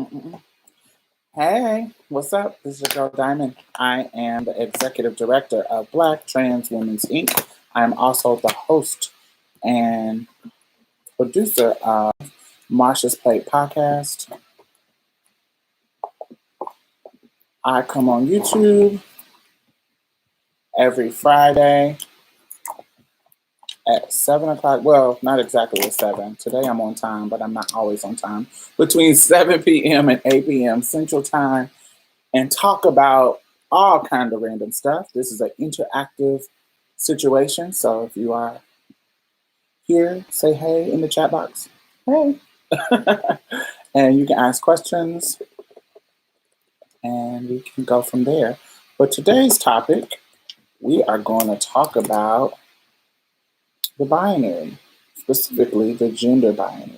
Mm-mm. Hey, what's up? This is your girl Diamond. I am the executive director of Black Trans Women's Inc. I'm also the host and producer of Marsha's Plate podcast. I come on YouTube every Friday at 7 o'clock. Well, not exactly at 7. Today I'm on time, but I'm not always on time. Between 7 p.m. and 8 p.m. Central Time, and talk about all kind of random stuff. This is an interactive situation, so if you are here, say hey in the chat box. Hey. And you can ask questions and we can go from there. But today's topic, we are going to talk about the binary, specifically the gender binary.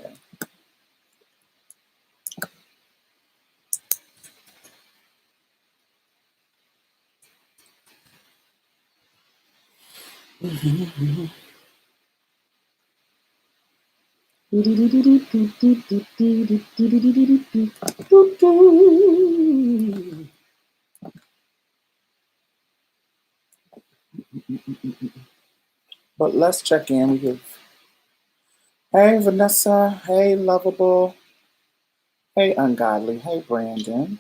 But let's check in. We give hey Vanessa, hey Lovable, hey Ungodly, hey Brandon,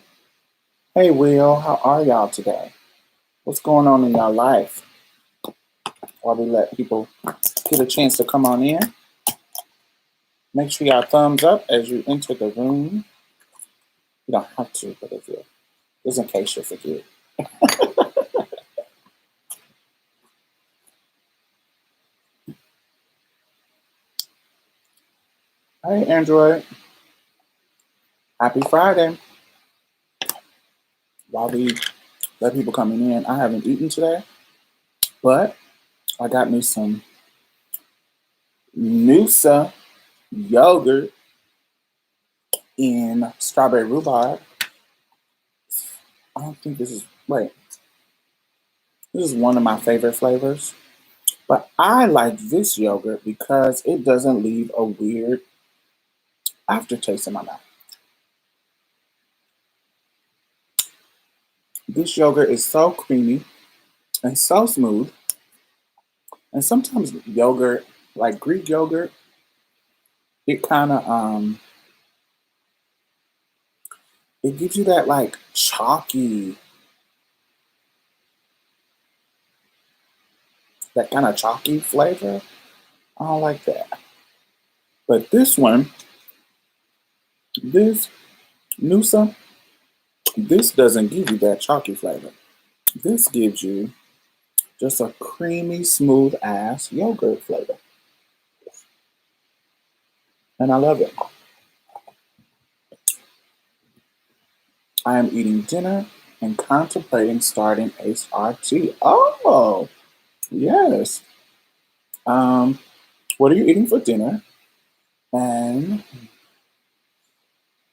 hey Will, how are y'all today? What's going on in y'all life? While we let people get a chance to come on in. Make sure y'all thumbs up as you enter the room. You don't have to, but if you, just in case you forget. Hey Android, happy Friday. While we let people coming in, I haven't eaten today, but I got me some Noosa yogurt in strawberry rhubarb. I don't think this is, wait, this is one of my favorite flavors. But I like this yogurt because it doesn't leave a weird aftertaste in my mouth. This yogurt is so creamy and so smooth. And sometimes yogurt, like Greek yogurt, it kind of it gives you that like chalky, that kind of chalky flavor. I don't like that. But this one, this Noosa, this doesn't give you that chalky flavor. This gives you just a creamy, smooth ass yogurt flavor. And I love it. I am eating dinner and contemplating starting HRT. Oh, yes. What are you eating for dinner? And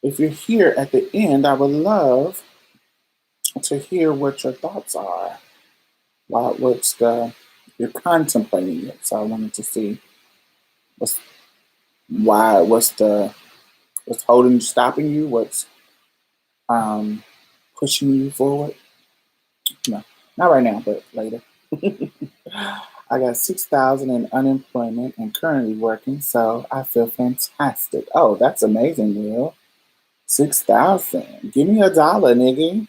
if you're here at the end, I would love to hear what your thoughts are. You're contemplating it. So I wanted to see what's what's stopping you, what's pushing you forward. No, not right now, but later. I got 6,000 in unemployment and currently working, so I feel fantastic. Oh, that's amazing, Will. 6,000. Give me $1, nigga.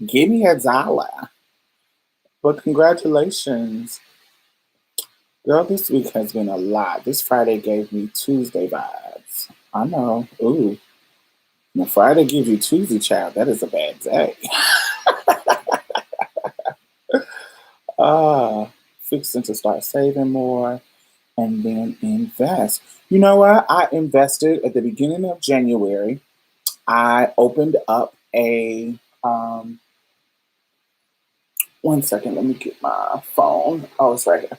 Give me $1. But congratulations. Girl, this week has been a lot. This Friday gave me Tuesday vibes. I know. Ooh. Now Friday gives you Tuesday, child. That is a bad day. Fixing to start saving more and then invest. You know what? I invested at the beginning of January. I opened up a one second, let me get my phone. Oh, it's right here.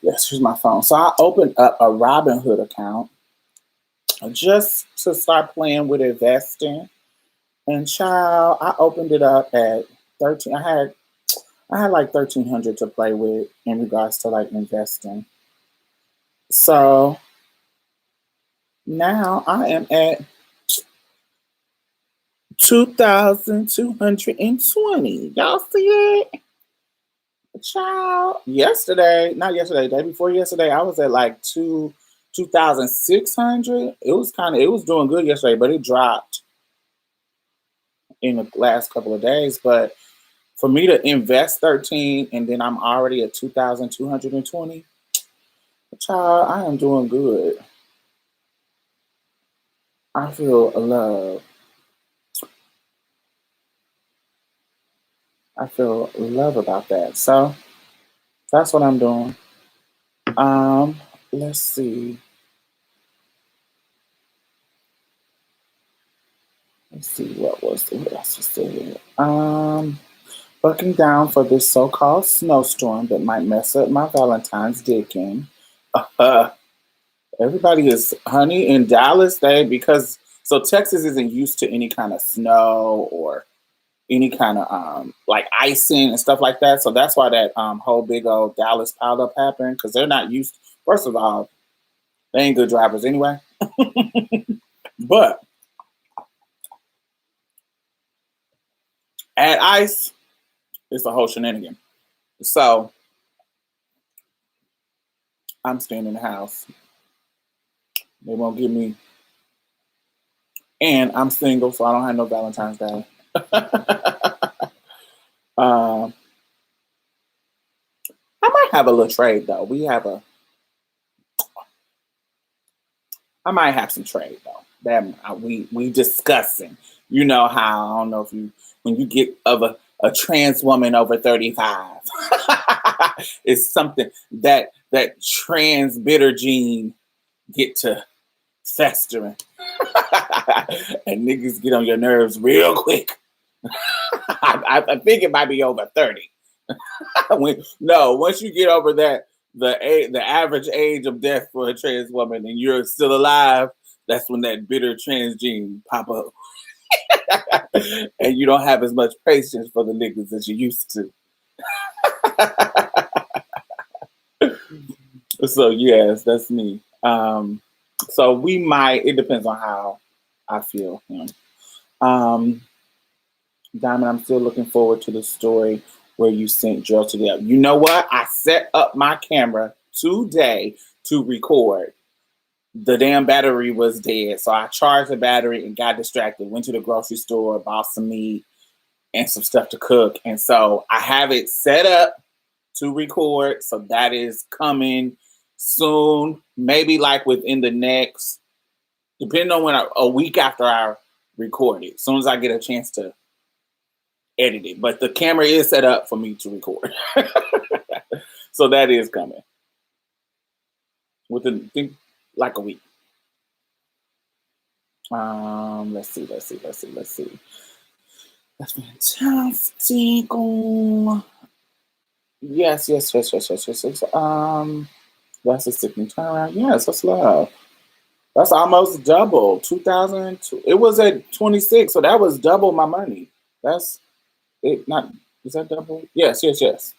Yes, here's my phone. So I opened up a Robinhood account just to start playing with investing. And child, I opened it up at 13. I had like 1,300 to play with in regards to like investing. So now I am at 2,220. Y'all see it? Child. Yesterday, not yesterday, day before yesterday, I was at like 2,600. It was doing good yesterday, but it dropped in the last couple of days. But for me to invest 13 and then I'm already at 2,220, child, I am doing good. I feel love. I feel love about that. So that's what I'm doing. Um, let's see. Let's see what else was there. Bucking down for this so-called snowstorm that might mess up my Valentine's digging. Uh, Everybody is honey in Dallas because so Texas isn't used to any kind of snow or any kind of like icing and stuff like that. So that's why that whole big old Dallas pileup happened because they're not used. First of all, they ain't good drivers anyway. But add ice, it's a whole shenanigan. So I'm staying in the house. They won't give me, and I'm single, so I don't have no Valentine's Day. um, I might have a little trade though. I might have some trade though. That we discussing. You know how I don't know if you when you get of a trans woman over 35, it's something that trans bitter gene get to festering, and niggas get on your nerves real quick. I think it might be over 30. Once you get over that, the average age of death for a trans woman and you're still alive, that's when that bitter trans gene pop up. And you don't have as much patience for the niggas as you used to. So yes, that's me. So we might, it depends on how I feel. Um, Diamond, I'm still looking forward to the story where you sent Jill to the. You know what? I set up my camera today to record. The damn battery was dead. So I charged the battery and got distracted. Went to the grocery store, bought some meat and some stuff to cook. And so I have it set up to record. So that is coming soon. Maybe like within the next, depending on when a week after I record it. As soon as I get a chance to edit it. But the camera is set up for me to record. So that is coming. Within think like a week. Let's see. That's fantastic. Oh, yes. That's a sickening turnaround. Yes, that's love. That's almost double. 2000. It was at 26, so that was double my money. That's it. Not is that double? Yes. Yes.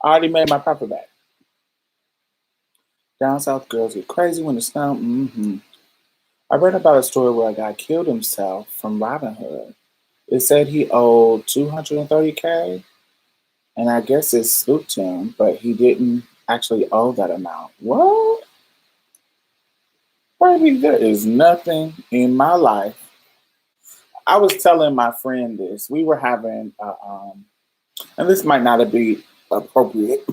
I already made my profit back. Down south girls get crazy when the snow. I read about a story where a guy killed himself from Robin Hood. It said he owed 230K, and I guess it spooked him, but he didn't actually owe that amount. What? Baby, there is nothing in my life. I was telling my friend this. We were having, and this might not be appropriate.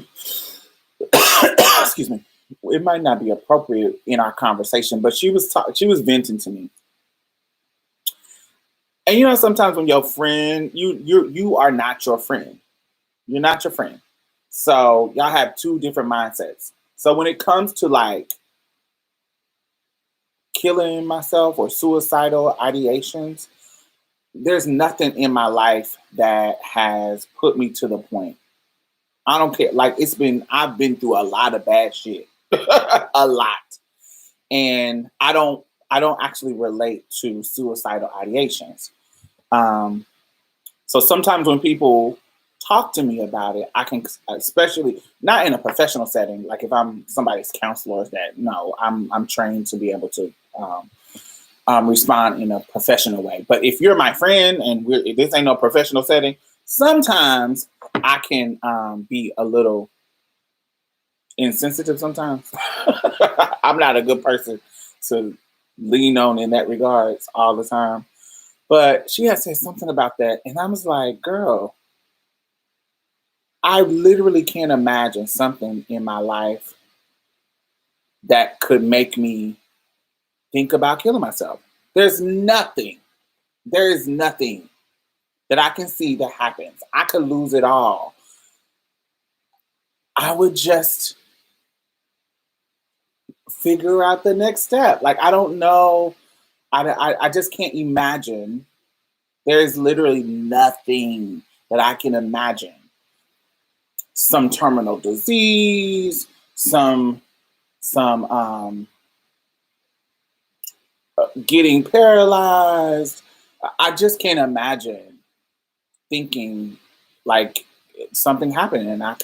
Excuse me. It might not be appropriate in our conversation, but she was venting to me. And you know, sometimes when your friend, you are not your friend. You're not your friend. So y'all have two different mindsets. So when it comes to like killing myself or suicidal ideations, there's nothing in my life that has put me to the point. I don't care. Like I've been through a lot of bad shit, a lot, and I don't actually relate to suicidal ideations. So sometimes when people talk to me about it, I can, especially not in a professional setting. Like if I'm somebody's counselor, that no, I'm trained to be able to respond in a professional way. But if you're my friend and this ain't no professional setting, sometimes I can be a little insensitive. Sometimes I'm not a good person to lean on in that regards all the time. But she had said something about that, and I was like, girl, I literally can't imagine something in my life that could make me think about killing myself. There's nothing. There is nothing that I can see that happens. I could lose it all. I would just figure out the next step. Like, I don't know. I just can't imagine. There's literally nothing that I can imagine. Some terminal disease, some getting paralyzed. I just can't imagine thinking like something happened and I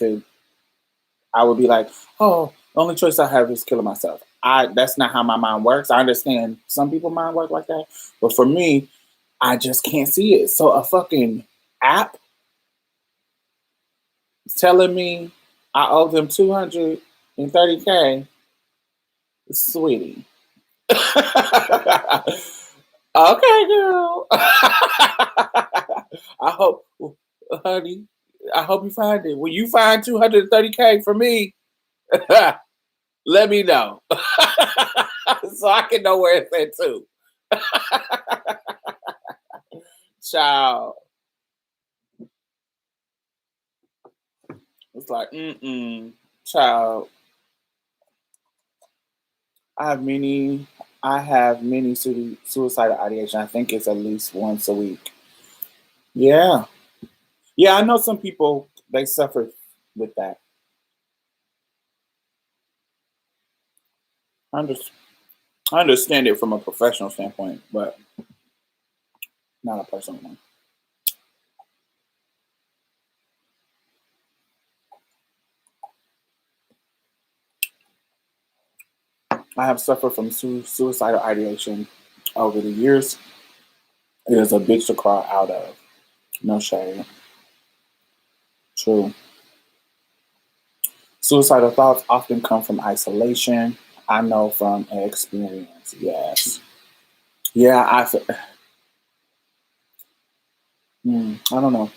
would be like, oh, the only choice I have is killing myself. That's not how my mind works. I understand some people's mind work like that, but for me, I just can't see it. So a fucking app telling me I owe them $230K, sweetie. Okay, girl. I hope, honey, I hope you find it. When you find 230K for me, let me know. So I can know where it's at too. Child. It's like, child. I have many suicidal ideation. I think it's at least once a week. Yeah. Yeah, I know some people, they suffer with that. I understand it from a professional standpoint, but not a personal one. I have suffered from suicidal ideation over the years. It is a bitch to crawl out of. No shade. True. Suicidal thoughts often come from isolation. I know from experience. Yes. Yeah, I don't know.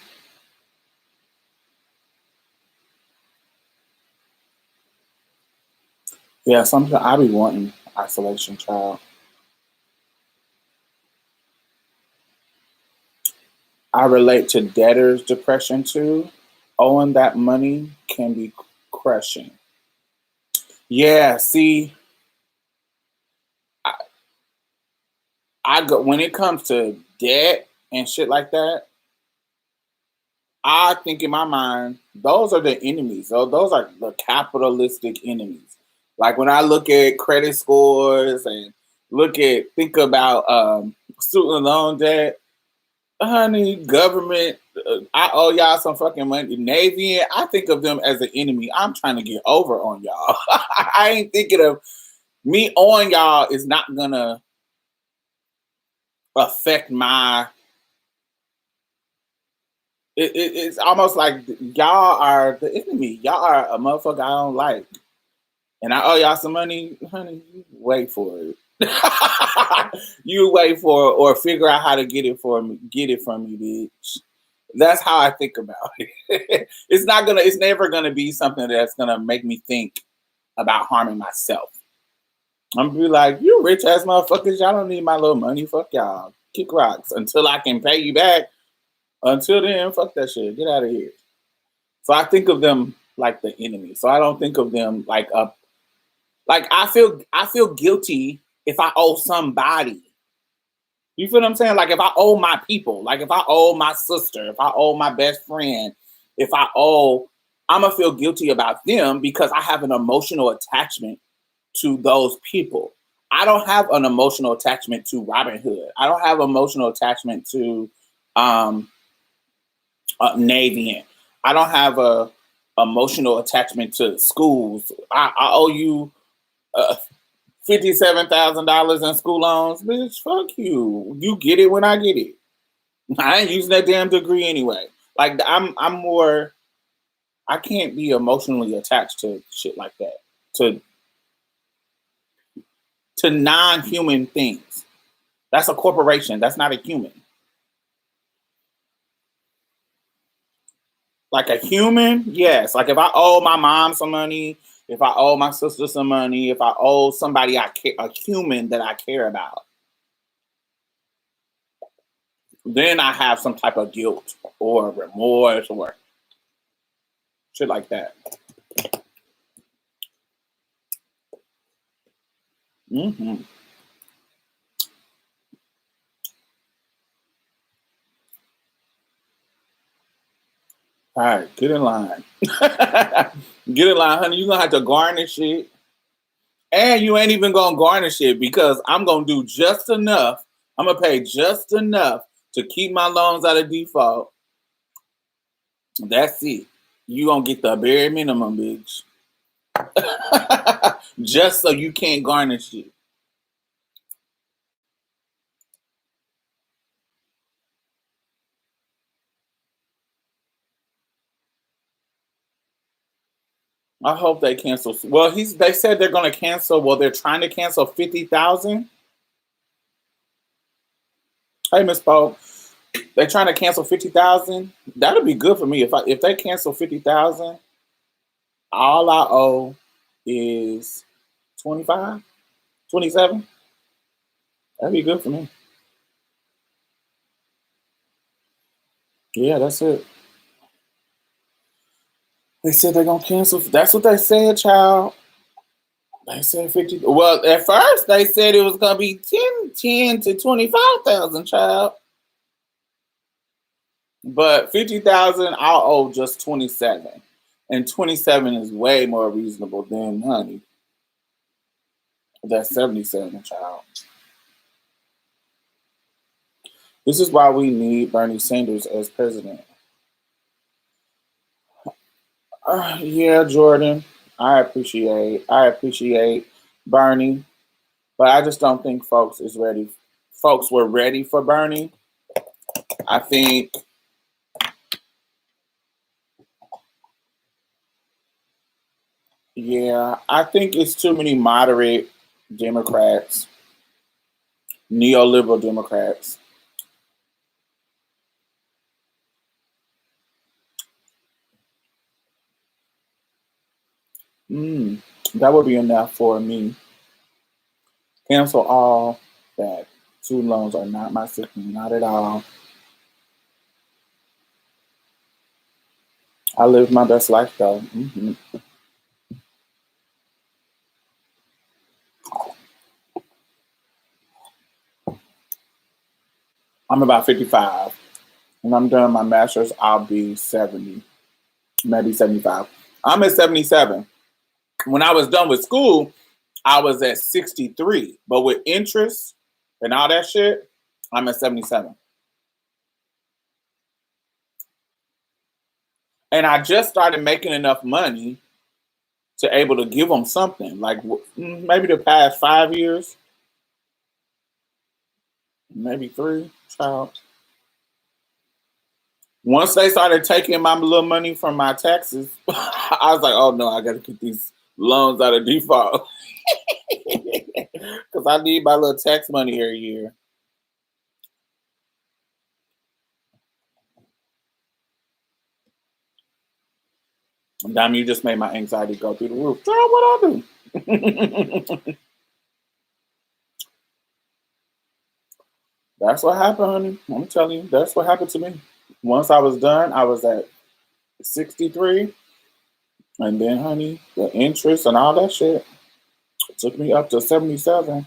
Yeah, sometimes I be wanting isolation, child. I relate to debtors' depression too. Owing that money can be crushing. Yeah, see, I, I go when it comes to debt and shit like that. I think in my mind, those are the enemies. Those are the capitalistic enemies. Like when I look at credit scores and think about student loan debt, honey, government, I owe y'all some fucking money. Navy, I think of them as an enemy. I'm trying to get over on y'all. I ain't thinking of me on y'all is not gonna affect my. It's almost like y'all are the enemy. Y'all are a motherfucker I don't like, and I owe y'all some money, honey. You wait for it. You wait for it, or figure out how to get it for me. Get it from me, bitch. That's how I think about it. It's never gonna be something that's gonna make me think about harming myself. I'm gonna be like, you rich ass motherfuckers, y'all don't need my little money. Fuck y'all. Kick rocks until I can pay you back. Until then, fuck that shit. Get out of here. So I think of them like the enemy. So I don't think of them like a like I feel guilty if I owe somebody. You feel what I'm saying? Like if I owe my people, like if I owe my sister, if I owe my best friend, if I owe, I'm gonna feel guilty about them because I have an emotional attachment to those people. I don't have an emotional attachment to Robin Hood. I don't have emotional attachment to um, Navy. I don't have a emotional attachment to schools. I owe you $57,000 in school loans, bitch. Fuck you. You get it when I get it. I ain't using that damn degree anyway. Like I'm more. I can't be emotionally attached to shit like that. To non-human things. That's a corporation. That's not a human. Like a human, yes. Like if I owe my mom some money, if I owe my sister some money, if I owe somebody a human that I care about, then I have some type of guilt or remorse or shit like that. Hmm. All right, get in line. Get in line, honey. You're gonna have to garnish it. And you ain't even gonna garnish it because I'm gonna do just enough. I'm gonna pay just enough to keep my loans out of default. That's it. You gonna get the bare minimum, bitch. Just so you can't garnish it. I hope they cancel. Well, they said they're gonna cancel. Well, they're trying to cancel 50,000. Hey, Miss Poe, they're trying to cancel 50,000. That'll be good for me if they cancel 50,000. All I owe is 25, 27. That'd be good for me. Yeah, that's it. They said they're gonna cancel. That's what they said, child. They said 50. Well, at first they said it was gonna be 10 to 25,000, child. But 50,000, I'll owe just 27, and 27 is way more reasonable than honey. That's 77, child. This is why we need Bernie Sanders as president. Yeah, Jordan, I appreciate Bernie, but I just don't think folks is ready. Folks were ready for Bernie. I think, yeah, I think it's too many moderate Democrats, neoliberal Democrats. Mm, that would be enough for me. Cancel all that. Student loans are not my sickening, not at all. I lived my best life though. I'm about 55. When I'm done my master's, I'll be 70, maybe 75. I'm at 77. When I was done with school, I was at 63. But with interest and all that shit, I'm at 77. And I just started making enough money to able to give them something. Like maybe the past 5 years, maybe three, child. Once they started taking my little money from my taxes, I was like, oh no, I got to get these loans out of default because I need my little tax money every year. And damn, you just made my anxiety go through the roof. Child, what I do? That's what happened, honey. I'm telling you, that's what happened to me. Once I was done, I was at 63. And then, honey, the interest and all that shit took me up to 77.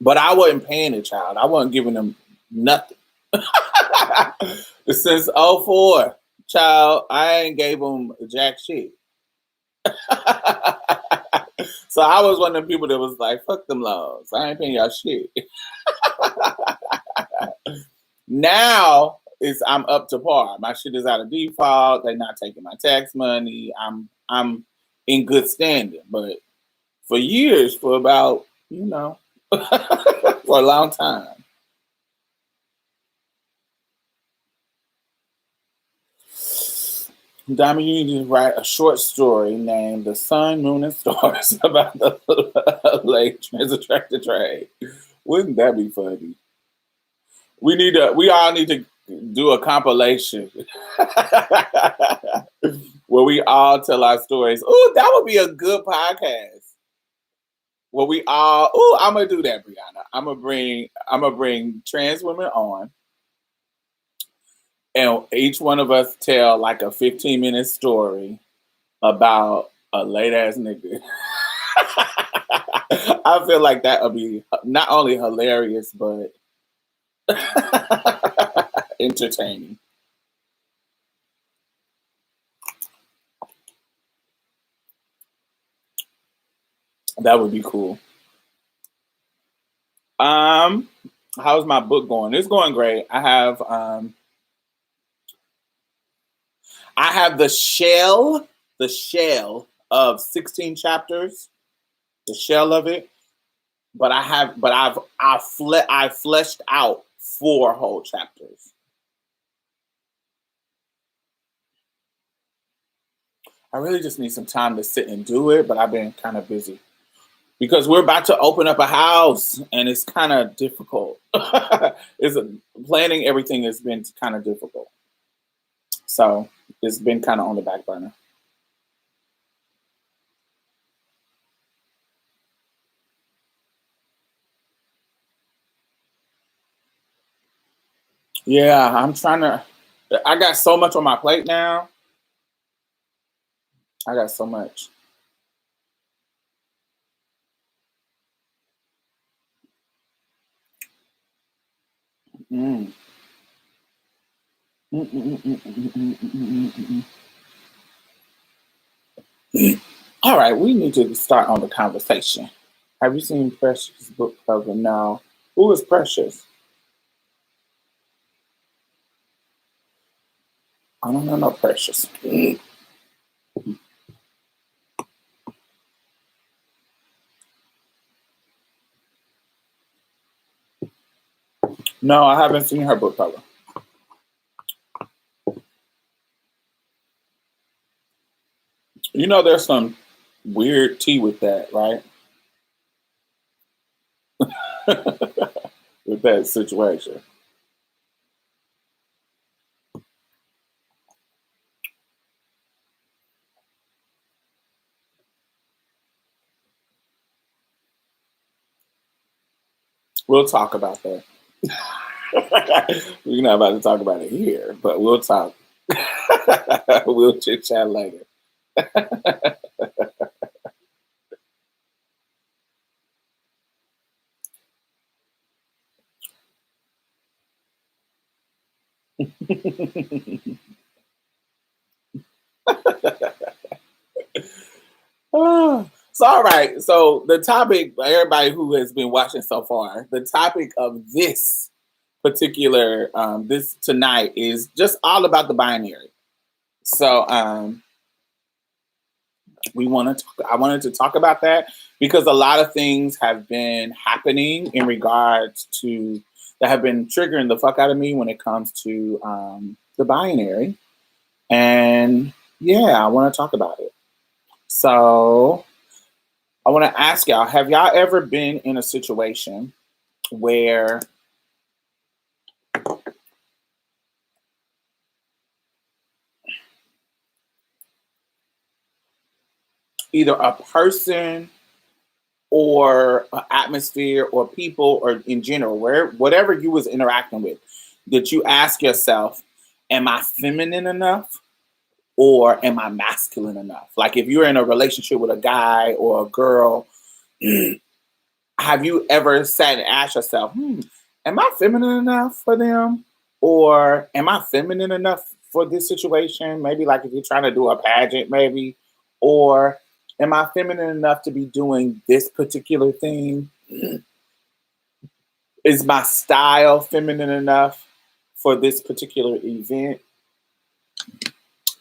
But I wasn't paying it, child. I wasn't giving them nothing. Since '04, child, I ain't gave them jack shit. So I was one of the people that was like, fuck them loans. I ain't paying y'all shit. Now I'm up to par. My shit is out of default. They're not taking my tax money. I'm in good standing. But for years, for about, for a long time. Diamond, you need to write a short story named "The Sun, Moon, and Stars" about the late trans-attracted trade. Wouldn't that be funny? We all need to do a compilation where we all tell our stories. Oh, that would be a good podcast. Where we all, I'm gonna do that, Brianna. I'm gonna bring trans women on, and each one of us tell like a 15-minute story about a late ass nigga. I feel like that would be not only hilarious but entertaining. That would be cool. How's my book going? It's going great. I have the shell of 16 chapters, the shell of it, but I fleshed out 4 whole chapters. I really just need some time to sit and do it, but I've been kind of busy because we're about to open up a house and it's kind of difficult. It's planning everything has been kind of difficult. So it's been kind of on the back burner. Yeah, I got so much on my plate now. I got so much. Mm. Mm, mm, mm, mm, mm, mm, mm, mm. All right, we need to start on the conversation. Have you seen Precious' book cover now? Who is Precious? I don't know no Precious. No, I haven't seen her book cover. You know, there's some weird tea with that, right? With that situation. We'll talk about that. We're not about to talk about it here, but we'll talk. We'll chit chat later. So, all right. So, the topic, everybody who has been watching so far, the topic of this particular, this tonight is just all about the binary. So, I wanted to talk about that because a lot of things have been happening in regards to that have been triggering the fuck out of me when it comes to the binary. And yeah, I want to talk about it. So, I want to ask y'all, have y'all ever been in a situation where either a person or an atmosphere or people or in general, whatever you was interacting with, that you ask yourself, am I feminine enough or am I masculine enough? Like if you're in a relationship with a guy or a girl, have you ever sat and asked yourself, am I feminine enough for them? Or am I feminine enough for this situation? Maybe like if you're trying to do a pageant, maybe. Or am I feminine enough to be doing this particular thing? Is my style feminine enough for this particular event,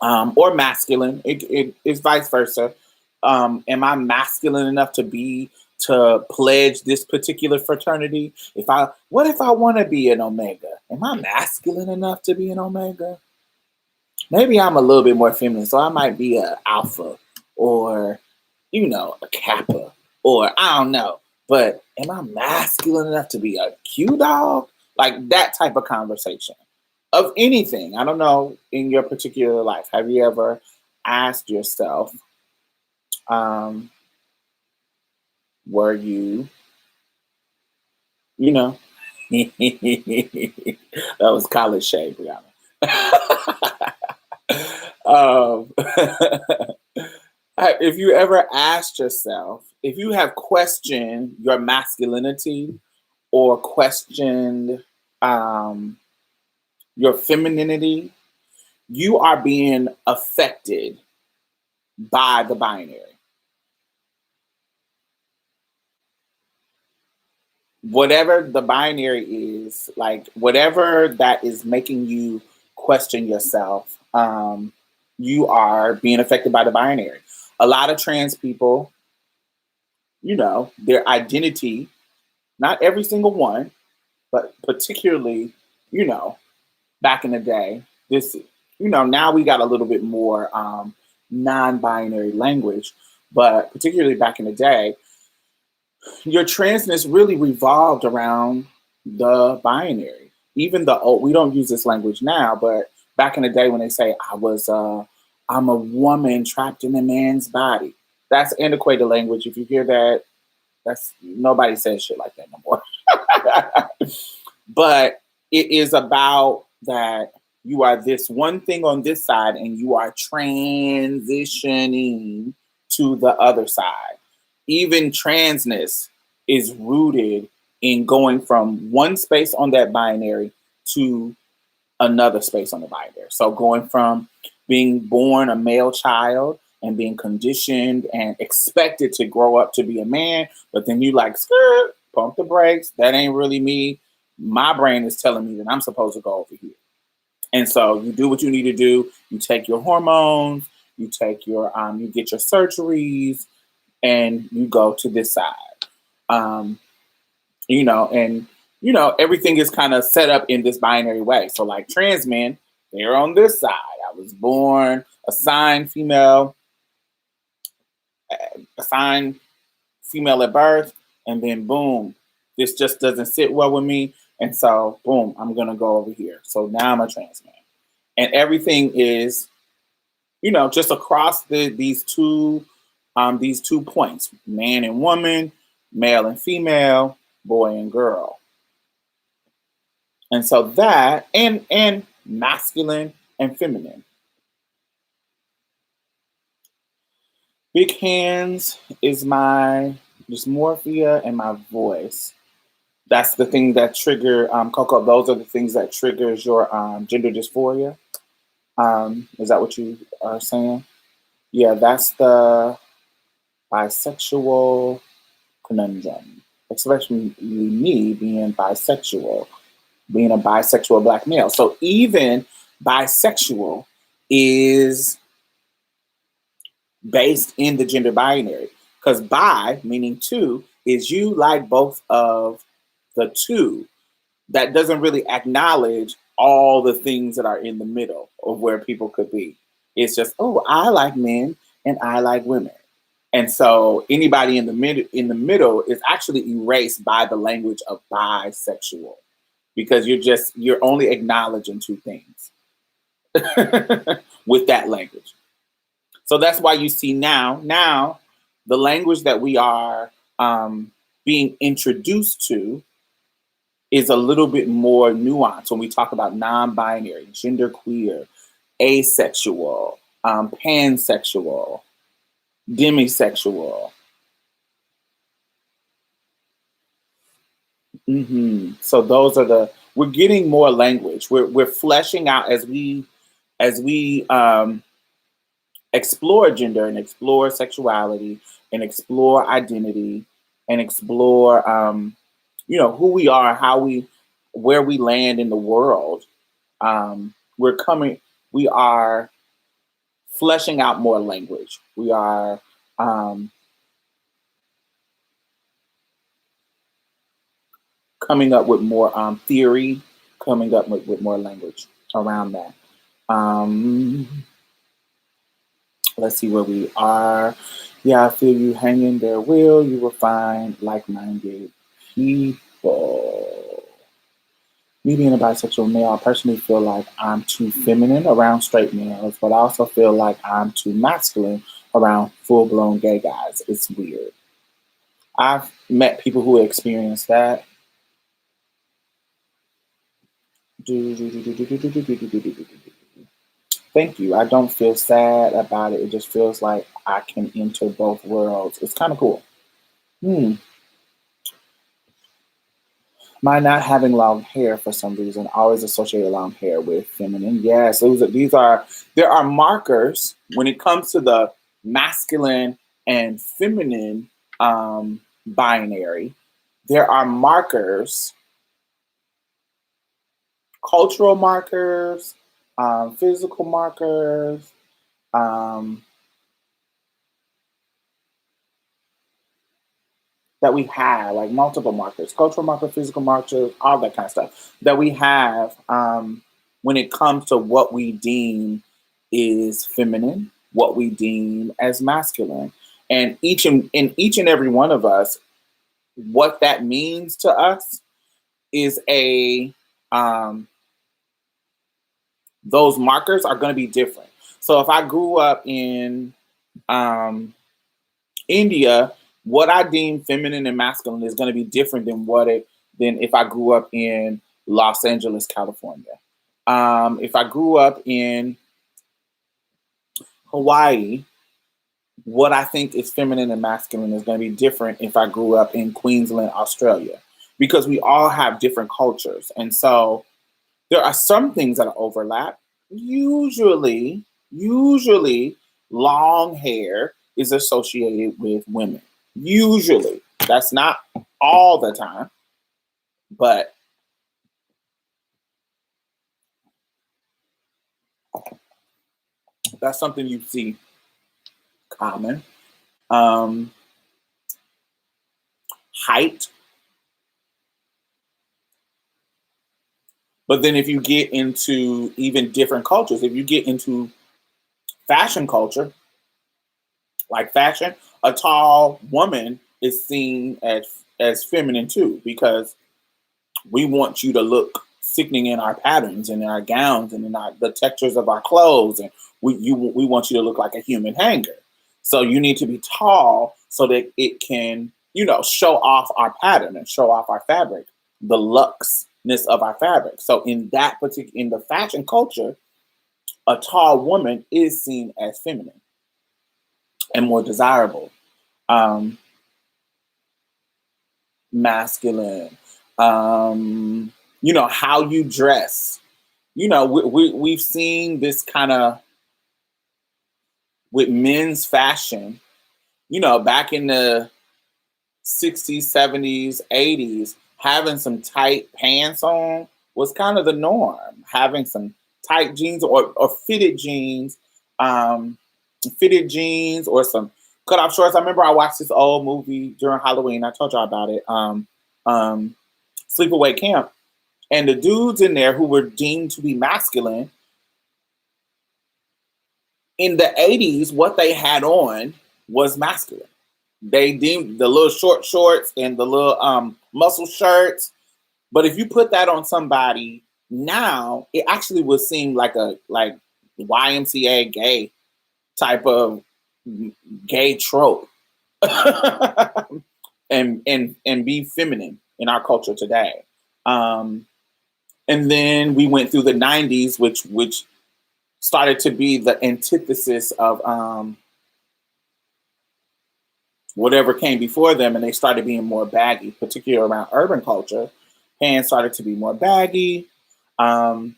or masculine. It's vice versa. Am I masculine enough to pledge this particular fraternity? What if I want to be an Omega? Am I masculine enough to be an Omega? Maybe I'm a little bit more feminine, so I might be a Alpha or, a Kappa, or I don't know. But am I masculine enough to be a Q dog? Like that type of conversation of anything. I don't know, in your particular life, have you ever asked yourself, were you, you know, that was college shade, Brianna. um, if you ever asked yourself, if you have questioned your masculinity or questioned your femininity, you are being affected by the binary. Whatever the binary is, like whatever that is making you question yourself, you are being affected by the binary. A lot of trans people, their identity, not every single one, but particularly, you know, back in the day, this, now we got a little bit more non-binary language, but particularly back in the day, your transness really revolved around the binary. Even we don't use this language now, but back in the day when they say I'm a woman trapped in a man's body, that's antiquated language. If you hear that, that's nobody says shit like that no more. But it is about that you are this one thing on this side and you are transitioning to the other side. Even transness is rooted in going from one space on that binary to another space on the binary. So going from being born a male child and being conditioned and expected to grow up to be a man, but then you like, skirt, pump the brakes. That ain't really me. My brain is telling me that I'm supposed to go over here. And so you do what you need to do. You take your hormones, you take you get your surgeries, and you go to this side. Everything is kind of set up in this binary way. So like trans men, they're on this side. I was born assigned female at birth, and then boom, this just doesn't sit well with me. And so boom, I'm gonna go over here. So now I'm a trans man. And everything is, just across these two points, man and woman, male and female, boy and girl. And so that and masculine and feminine. Big hands is my dysmorphia and my voice. That's the thing that trigger Coco. Those are the things that triggers your gender dysphoria. Is that what you are saying? Yeah, that's the bisexual conundrum, especially me being bisexual, being a bisexual Black male. So even bisexual is based in the gender binary, because bi, meaning two, is you like both of the two. That doesn't really acknowledge all the things that are in the middle of where people could be. It's just, oh, I like men and I like women. And so anybody in the middle is actually erased by the language of bisexual, because you're only acknowledging two things with that language. So that's why you see now the language that we are being introduced to is a little bit more nuanced when we talk about non-binary, genderqueer, asexual, pansexual, demisexual. So those are we're getting more language. We're fleshing out as we explore gender and explore sexuality and explore identity and explore who we are, where we land in the world. we're coming, we are fleshing out more language. We are coming up with more theory, coming up with more language around that. Um, let's see where we are. Yeah, I feel you. Hang in there, Will. You will find like-minded people. Me being a bisexual male, I personally feel like I'm too feminine around straight males, but I also feel like I'm too masculine around full-blown gay guys. It's weird. I've met people who experience that. Thank you. I don't feel sad about it. It just feels like I can enter both worlds. It's kind of cool. Hmm. My not having long hair for some reason always associated long hair with feminine. Yes, there are markers when it comes to the masculine and feminine binary. There are markers, cultural markers, physical markers, um, that we have, like multiple markers, cultural markers, physical markers, all that kind of stuff that we have when it comes to what we deem is feminine, what we deem as masculine. And each and every one of us, what that means to us is those markers are going to be different. So if I grew up in um, India, what I deem feminine and masculine is going to be different than if I grew up in Los Angeles, California. If I grew up in Hawaii, what I think is feminine and masculine is going to be different if I grew up in Queensland, Australia, because we all have different cultures, and so there are some things that overlap. Usually, long hair is associated with women. Usually, that's not all the time, but that's something you see common. Um, height, but then if you get into even different cultures, if you get into fashion culture, like fashion, a tall woman is seen as feminine too, because we want you to look sickening in our patterns and in our gowns and in the textures of our clothes, and we want you to look like a human hanger. So you need to be tall so that it can show off our pattern and show off our fabric, the luxness of our fabric. So in the fashion culture, a tall woman is seen as feminine and more desirable. Um, Masculine. How you dress. We've seen this kind of with men's fashion, back in the 60s, 70s, 80s, having some tight pants on was kind of the norm. Having some tight jeans or um, fitted jeans or some cut off shorts. I remember I watched this old movie during Halloween. I told y'all about it. Sleepaway Camp. And the dudes in there who were deemed to be masculine in the 80s, what they had on was masculine. They deemed the little short shorts and the little muscle shirts. But if you put that on somebody now, it actually would seem like YMCA gay type of gay trope. and be feminine in our culture today. And then we went through the 90s, which started to be the antithesis of whatever came before them, and they started being more baggy, particularly around urban culture. Pants started to be more baggy. Clothes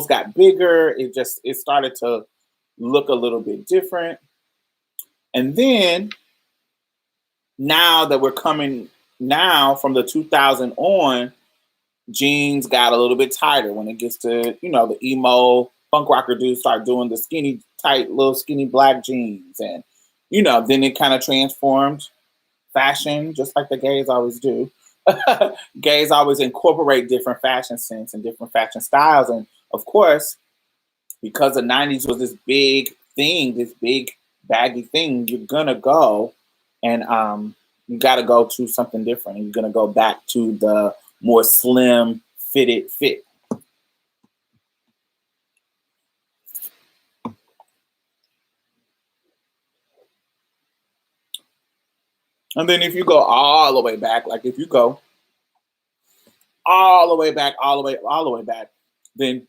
got bigger. It started to look a little bit different. And then now that we're coming now from the 2000 on, jeans got a little bit tighter. When it gets to, the emo punk rocker dudes start doing the skinny, tight, little skinny black jeans. And, then it kind of transformed fashion, just like the gays always do. Gays always incorporate different fashion sense and different fashion styles. And of course, because the 90s was this big thing, this big baggy thing, you're gonna go and you gotta go to something different. And you're gonna go back to the more slim fitted fit. And then if you go all the way back, like if you go all the way back, all the way back, then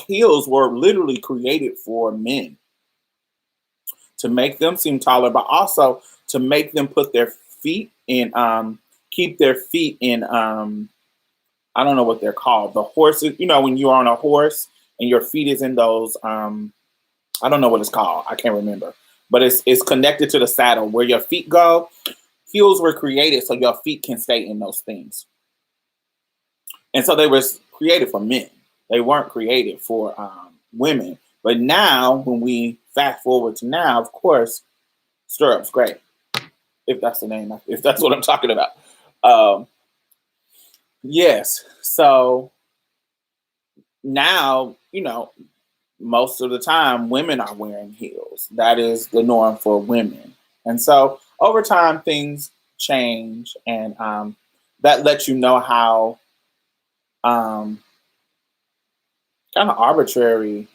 heels were literally created for men to make them seem taller, but also to make them put their feet in, keep their feet in, I don't know what they're called. The horses, when you're on a horse and your feet is in those, I don't know what it's called. I can't remember, but it's connected to the saddle where your feet go. Heels were created so your feet can stay in those things. And so they were created for men. They weren't created for women. But now, when we fast forward to now, of course, stirrups, great. If that's the name, if that's what I'm talking about. Yes. So now, most of the time women are wearing heels. That is the norm for women. And so over time, things change. And that lets you know how kind of arbitrary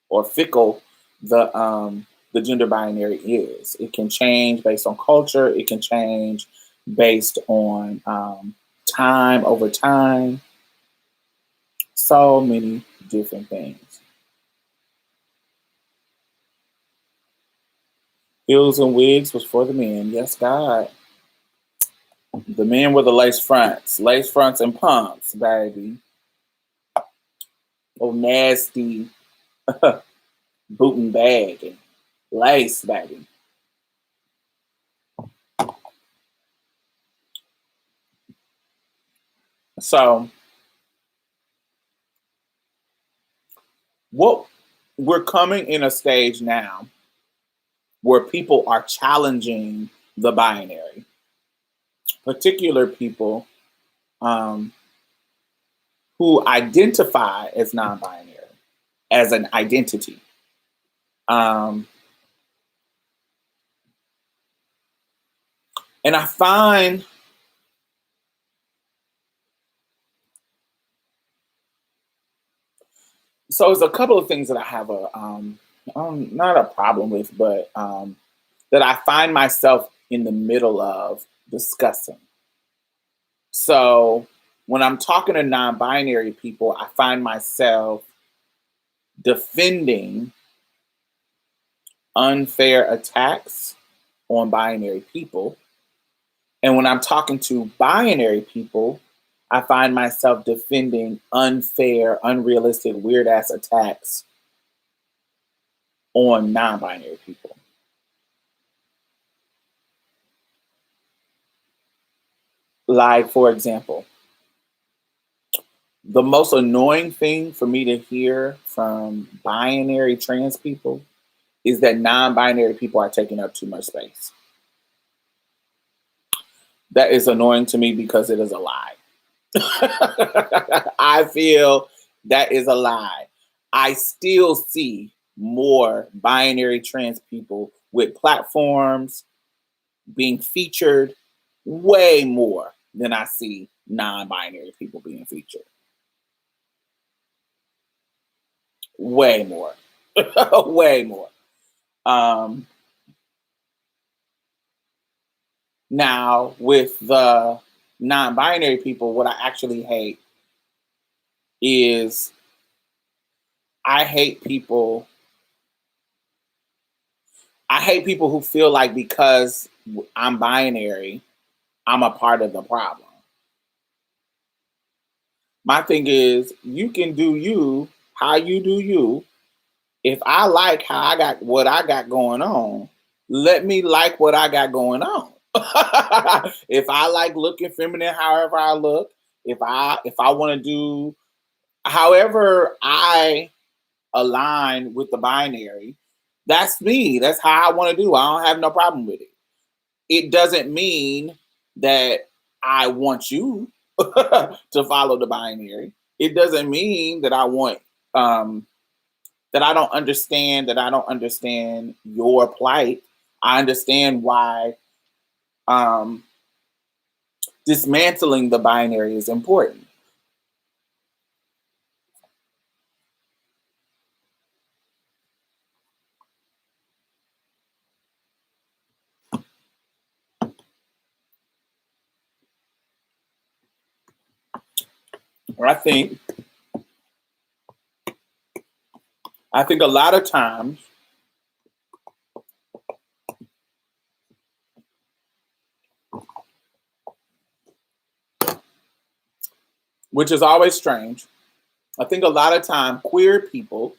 or fickle the gender binary is. It can change based on culture. It can change based on time over time. So many different things. Heels and wigs was for the men. Yes, God. The men were the lace fronts and pumps, baby. Oh, nasty boot and bag and lace, baby. So, what we're coming in a stage now where people are challenging the binary, particular people who identify as non-binary, as an identity. And I find so there's a couple of things that I have not a problem with, but that I find myself in the middle of discussing. So when I'm talking to non-binary people, I find myself defending unfair attacks on binary people. And when I'm talking to binary people, I find myself defending unfair, unrealistic, weird ass attacks on non-binary people. Like, for example, the most annoying thing for me to hear from binary trans people is that non-binary people are taking up too much space. That is annoying to me because it is a lie. I feel that is a lie. I still see more binary trans people with platforms being featured way more than I see non-binary people being featured. Way more. Way more. Now, with the non-binary people, what I actually hate is I hate people. I hate people who feel like because I'm binary, I'm a part of the problem. My thing is, you can do you how you do you. If I like how I got what I got going on, let me like what I got going on. If I like looking feminine however I look, If I want to do however I align with the binary, that's me. That's how I want to do. I don't have no problem with it. It doesn't mean that I want you to follow the binary. It doesn't mean that I want that I don't understand your plight. I understand why um, dismantling the binary is important. I think a lot of times which is always strange. I think a lot of time queer people,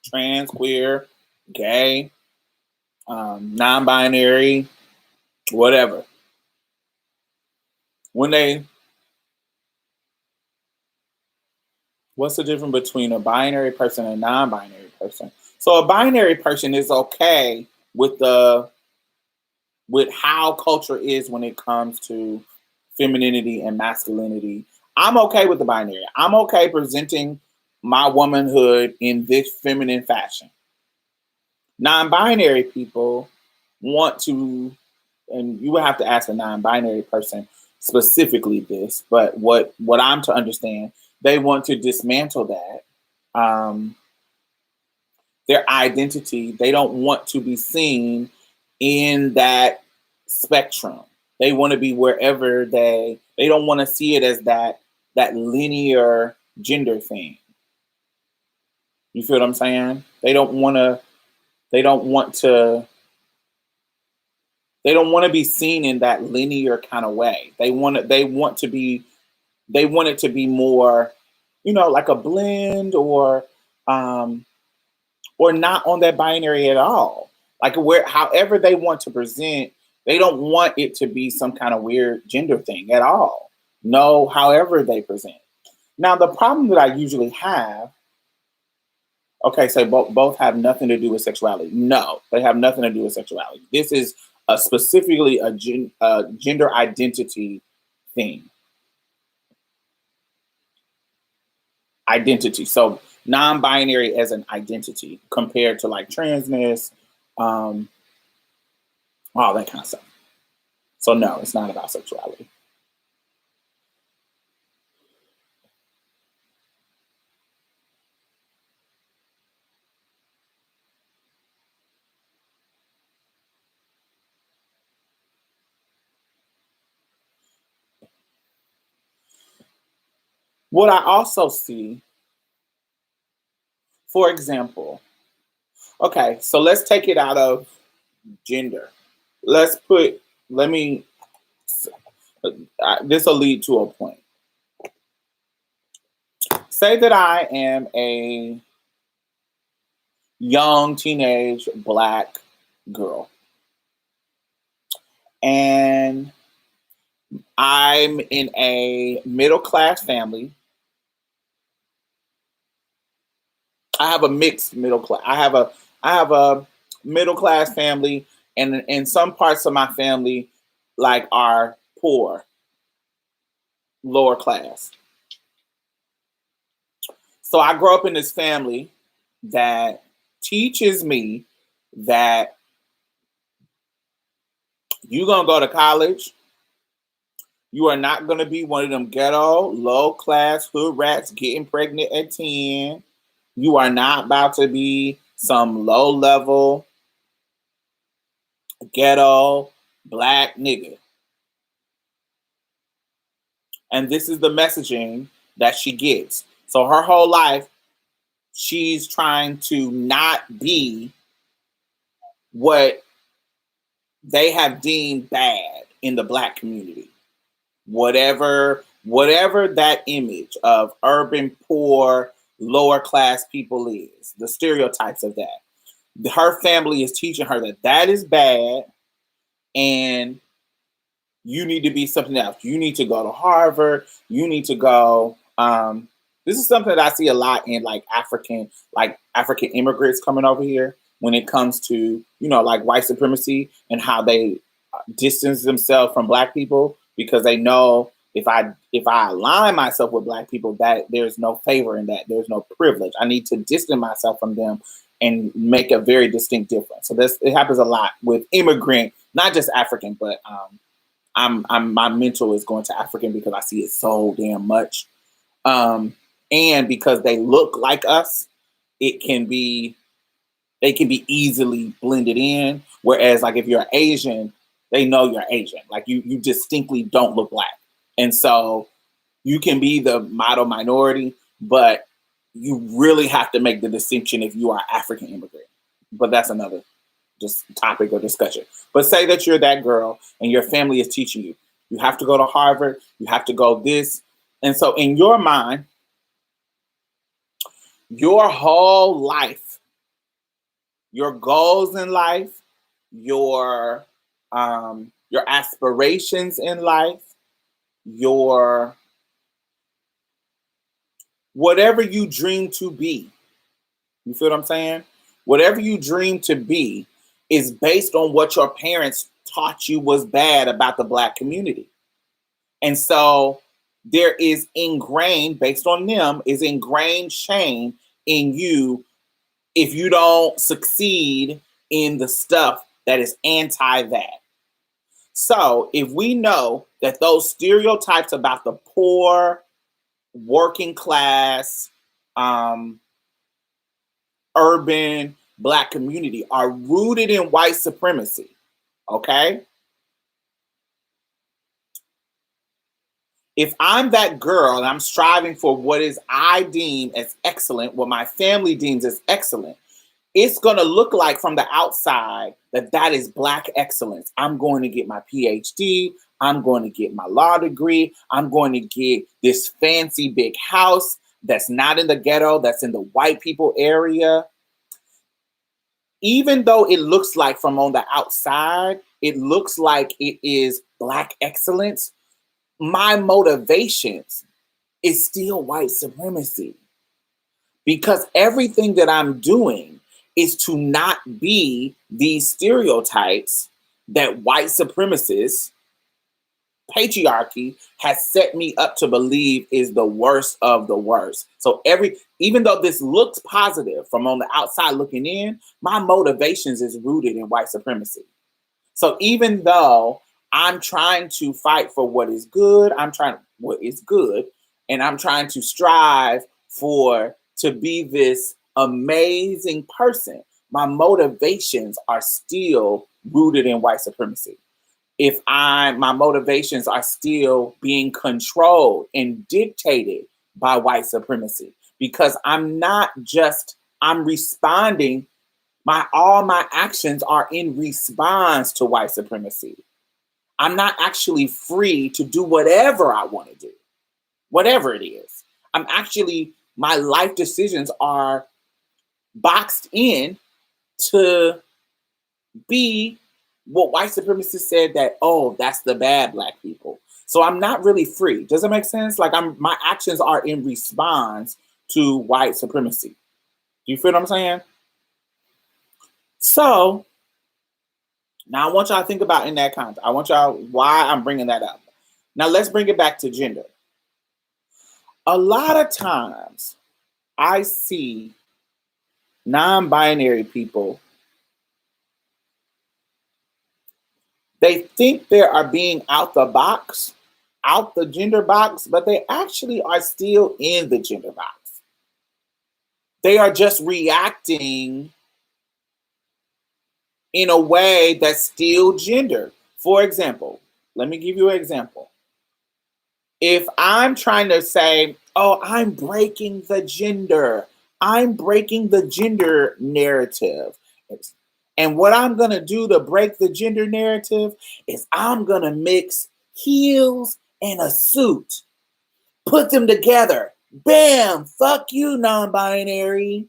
trans, queer, gay, non-binary, whatever, when they, what's the difference between a binary person and a non-binary person? So a binary person is okay with how culture is when it comes to femininity and masculinity. I'm okay with the binary. I'm okay presenting my womanhood in this feminine fashion. Non-binary people want to, and you would have to ask a non-binary person specifically this, but what I'm to understand, they want to dismantle that, their identity. They don't want to be seen in that spectrum. They want to be wherever they don't want to see it as that linear gender thing. You feel what I'm saying? They don't want to they don't want to be seen in that linear kind of way. They want it to be more, like a blend um or not on that binary at all. Like where however they want to present, they don't want it to be some kind of weird gender thing at all. No, however they present. Now the problem that I usually have, okay, so both have nothing to do with sexuality. No, they have nothing to do with sexuality. This is specifically a gender identity thing. Identity. So non-binary as an identity compared to like transness, um, all that kind of stuff. So no, it's not about sexuality. What I also see, for example, okay, so let's take it out of gender. Let's put, let me, this will lead to a point. Say that I am a young teenage black girl and I'm in a middle class family. I have a mixed middle class. I have a middle class family, and in some parts of my family, like are poor, lower class. So I grew up in this family that teaches me that you're gonna go to college. You are not gonna be one of them ghetto, low class hood rats getting pregnant at 10. You are not about to be some low level ghetto black nigga. And this is the messaging that she gets. So her whole life, she's trying to not be what they have deemed bad in the black community. Whatever that image of urban poor, lower class people is, the stereotypes of that. Her family is teaching her that that is bad, and you need to be something else. You need to go to Harvard. You need to go. This is something that I see a lot in like African immigrants coming over here when it comes to, like white supremacy and how they distance themselves from black people because they know if I align myself with black people, that there's no favor in that. There's no privilege. I need to distance myself from them and make a very distinct difference. So this it happens a lot with immigrant, not just African, but I'm my mental is going to African because I see it so damn much. And because they look like us, it can be they can be easily blended in. Whereas like if you're Asian, they know you're Asian. Like you distinctly don't look black. And so you can be the model minority, but you really have to make the distinction if you are African immigrant. But that's another just topic of discussion. But say that you're that girl and your family is teaching you. You have to go to Harvard, you have to go this. And so in your mind, your whole life, your goals in life, your aspirations in life, your whatever you dream to be. You feel what I'm saying? Whatever you dream to be is based on what your parents taught you was bad about the black community. And so there is ingrained, based on them, is ingrained shame in you if you don't succeed in the stuff that is anti that. So if we know that those stereotypes about the poor, working class, urban black community are rooted in white supremacy, okay? If I'm that girl and I'm striving for what is I deem as excellent, what my family deems as excellent, it's going to look like from the outside that is black excellence. I'm going to get my PhD. I'm going to get my law degree. I'm going to get this fancy big house that's not in the ghetto, that's in the white people area. Even though it looks like from on the outside, it looks like it is black excellence, my motivations is still white supremacy. Because everything that I'm doing is to not be these stereotypes that white supremacists, patriarchy, has set me up to believe is the worst of the worst. So even though this looks positive from on the outside looking in, my motivations is rooted in white supremacy. So even though I'm trying to fight for what is good, what is good, and I'm trying to strive to be this amazing person, my motivations are still rooted in white supremacy. My motivations are still being controlled and dictated by white supremacy, because I'm responding. All my actions are in response to white supremacy. I'm not actually free to do whatever I want to do, whatever it is. My life decisions are boxed in to be what white supremacists said that, oh, that's the bad black people. So I'm not really free. Does that make sense? Like my actions are in response to white supremacy. Do you feel what I'm saying? So now I want y'all to think about in that context. I want y'all why I'm bringing that up. Now let's bring it back to gender. A lot of times I see non-binary people, they think they are being out the gender box, but they actually are still in the gender box. They are just reacting in a way that's still gender. For example, let me give you an example. If I'm trying to say, oh, I'm breaking the gender narrative. And what I'm going to do to break the gender narrative is I'm going to mix heels and a suit. Put them together. Bam! Fuck you, non-binary.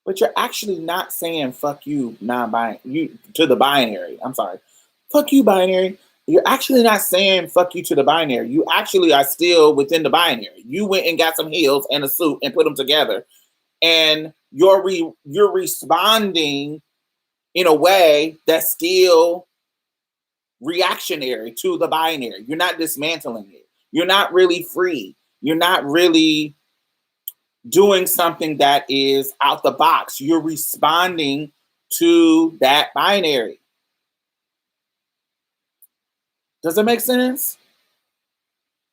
But you're actually not saying fuck you, non-binary, to the binary. I'm sorry. Fuck you, binary. You're actually not saying fuck you to the binary. You actually are still within the binary. You went and got some heels and a suit and put them together, and you're responding in a way that's still reactionary to the binary. You're not dismantling it. You're not really free. You're not really doing something that is out the box. You're responding to that binary. Does it make sense?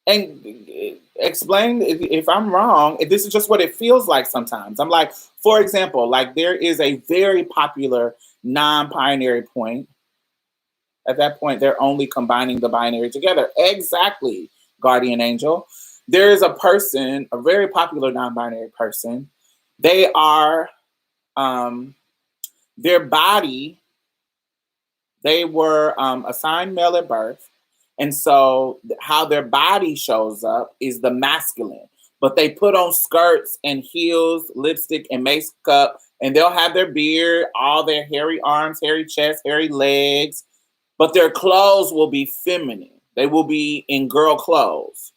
And explain if I'm wrong. If this is just what it feels like sometimes. I'm like, for example, like there is a very popular non-binary point. At that point, they're only combining the binary together. Exactly, guardian angel. There is a person, a very popular non-binary person. They are their body. They were assigned male at birth. And so how their body shows up is the masculine. But they put on skirts and heels, lipstick and makeup, and they'll have their beard, all their hairy arms, hairy chest, hairy legs. But their clothes will be feminine. They will be in girl clothes.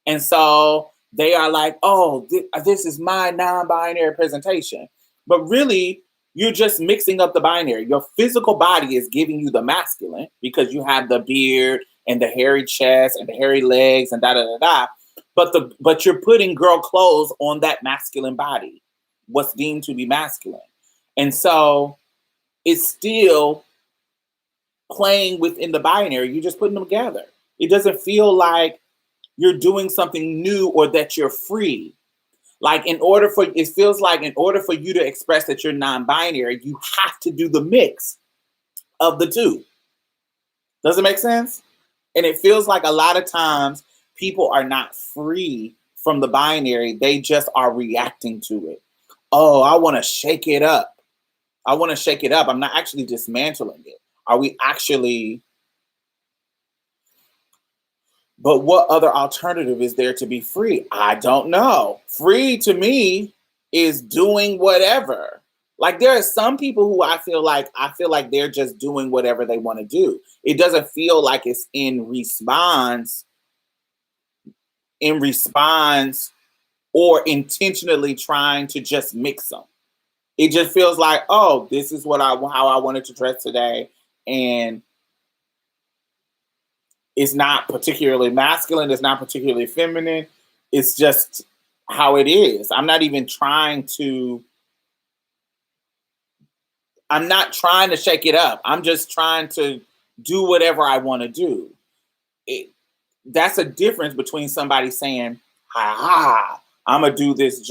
And so they are like, oh, this is my non-binary presentation. But really, you're just mixing up the binary. Your physical body is giving you the masculine because you have the beard and the hairy chest and the hairy legs and da da da da. But you're putting girl clothes on that masculine body, what's deemed to be masculine. And so it's still playing within the binary. You're just putting them together. It doesn't feel like you're doing something new or that you're free. Like it feels like in order for you to express that you're non-binary, you have to do the mix of the two. Does it make sense? And it feels like a lot of times people are not free from the binary. They just are reacting to it. Oh, I want to shake it up. I want to shake it up. I'm not actually dismantling it. Are we actually? But what other alternative is there to be free? I don't know. Free to me is doing whatever. Like there are some people who I feel like they're just doing whatever they want to do. It doesn't feel like it's in response or intentionally trying to just mix them. It just feels like, oh, this is how I wanted to dress today, and it's not particularly masculine. It's not particularly feminine. It's just how it is. I'm not trying to shake it up. I'm just trying to do whatever I want to do. That's a difference between somebody saying, I'm going to do this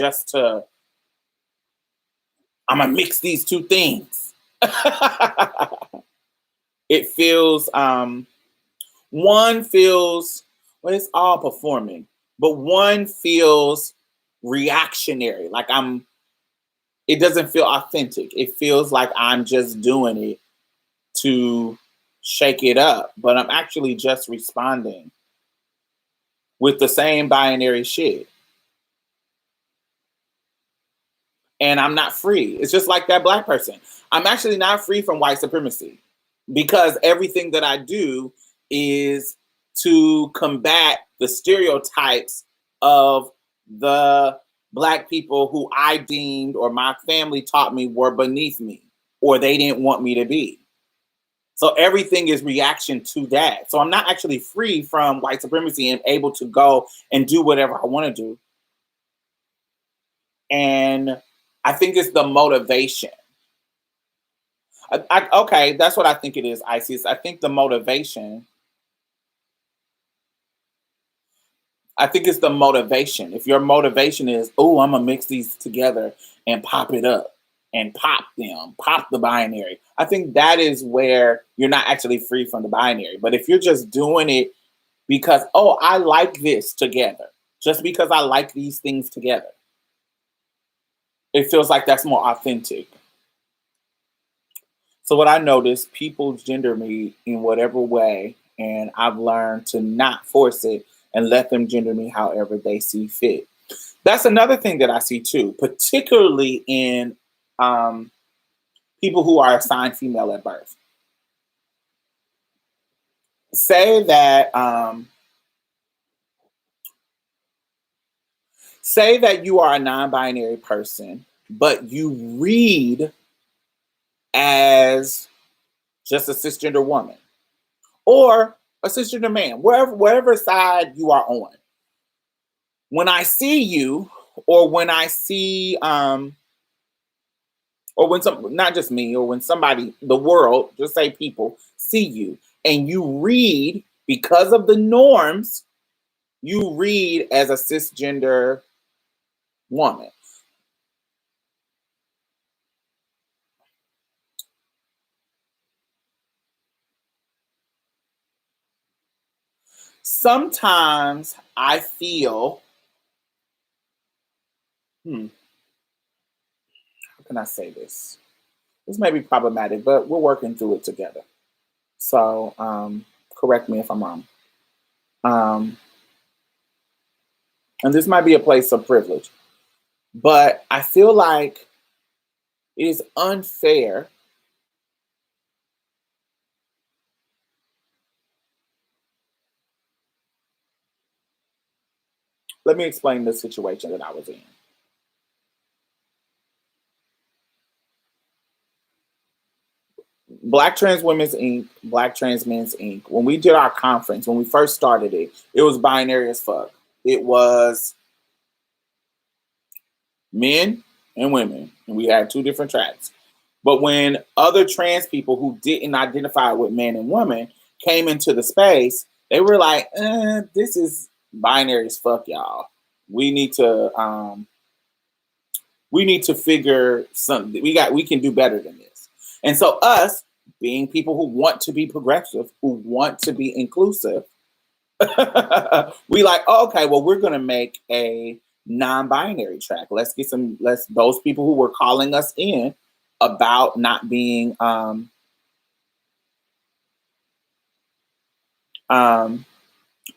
I'm going to mix these two things. It feels, one feels, well, it's all performing, but one feels reactionary. Like it doesn't feel authentic. It feels like I'm just doing it to shake it up, but I'm actually just responding with the same binary shit. And I'm not free. It's just like that black person. I'm actually not free from white supremacy because everything that I do is to combat the stereotypes of the black people who I deemed or my family taught me were beneath me or they didn't want me to be. So everything is reaction to that. So I'm not actually free from white supremacy and able to go and do whatever I want to do. And I think it's the motivation. Okay, that's what I think it is, Isis. I think the motivation. I think it's the motivation. If your motivation is, oh, I'm going to mix these together and pop it up and pop the binary. I think that is where you're not actually free from the binary. But if you're just doing it because, oh, I like this together, just because I like these things together, it feels like that's more authentic. So what I notice, people gender me in whatever way, and I've learned to not force it and let them gender me however they see fit. That's another thing that I see too, particularly in people who are assigned female at birth. say that say that you are a non-binary person, but you read as just a cisgender woman or a cisgender man, wherever side you are on. When I see you, or when I see or when some, not just me, or when somebody, the world, just say people see you and you read because of the norms, you read as a cisgender woman. Sometimes I feel, how can I say this? This may be problematic, but we're working through it together. So correct me if I'm wrong. Um, and this might be a place of privilege, but I feel like it is unfair. Let me explain the situation that I was in. Black Trans Women's Inc., Black Trans Men's Inc., when we did our conference, when we first started it, it was binary as fuck. It was men and women, and we had two different tracks. But when other trans people who didn't identify with men and women came into the space, they were like, this is binary as fuck, y'all. We need to figure something. We can do better than this. And so us, being people who want to be progressive, who want to be inclusive, we like, oh, okay, well, we're gonna make a non-binary track. Let's those people who were calling us in about not being um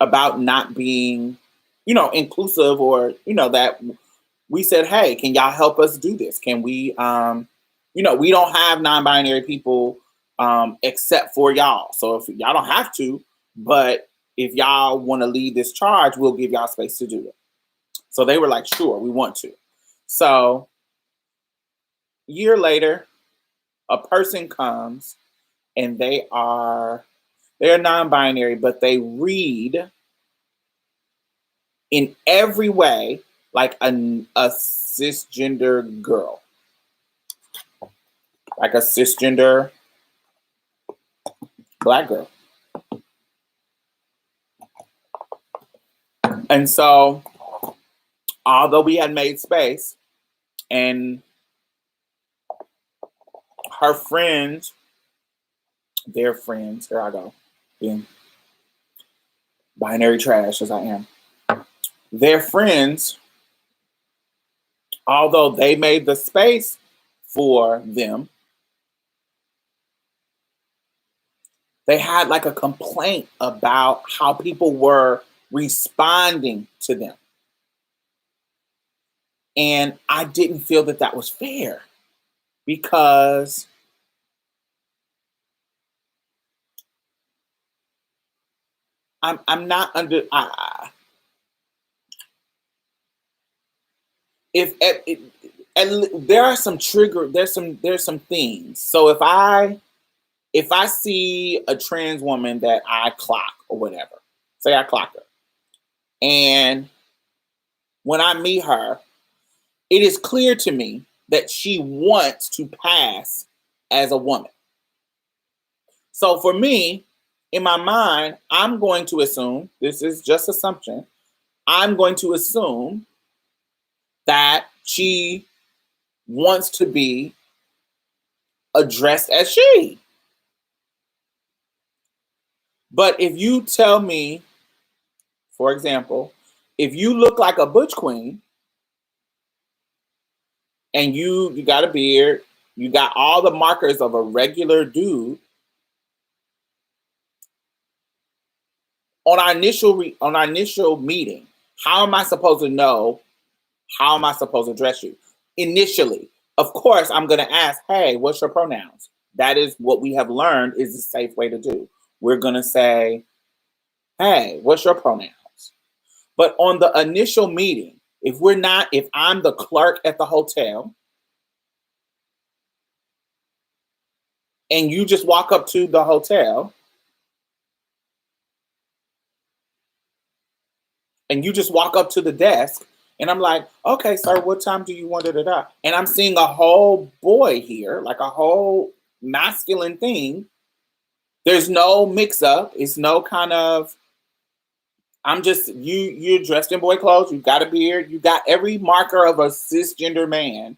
about not being, inclusive, or that we said, hey, can y'all help us do this? Can we we don't have non-binary people except for y'all. So if y'all don't have to, but if y'all want to lead this charge, we'll give y'all space to do it. So they were like, sure, we want to. So a year later, a person comes and they're non-binary, but they read in every way like a cisgender girl, like a cisgender Black girl. And so, although we had made space, and her friends, their friends, here I go, being binary trash as I am, their friends, although they made the space for them, they had like a complaint about how people were responding to them. And I didn't feel that that was fair, because I'm not under if and there are some there's some things. So if I see a trans woman that I clock or whatever, say I clock her, and when I meet her, it is clear to me that she wants to pass as a woman. So for me, in my mind, I'm going to assume, this is just assumption, I'm going to assume that she wants to be addressed as she. But if you tell me, for example, if you look like a butch queen and you got a beard, you got all the markers of a regular dude, on our initial meeting, how am I supposed to know? How am I supposed to address you? Initially, of course, I'm going to ask, hey, what's your pronouns? That is what we have learned is a safe way to do. we're going to say, hey, what's your pronouns? But on the initial meeting, if I'm the clerk at the hotel and you just walk up to the hotel and you just walk up to the desk and I'm like, okay, sir, what time do you want it? And I'm seeing a whole boy here, like a whole masculine thing. There's no mix up. It's no kind of, you're dressed in boy clothes. You've got a beard. You got every marker of a cisgender man,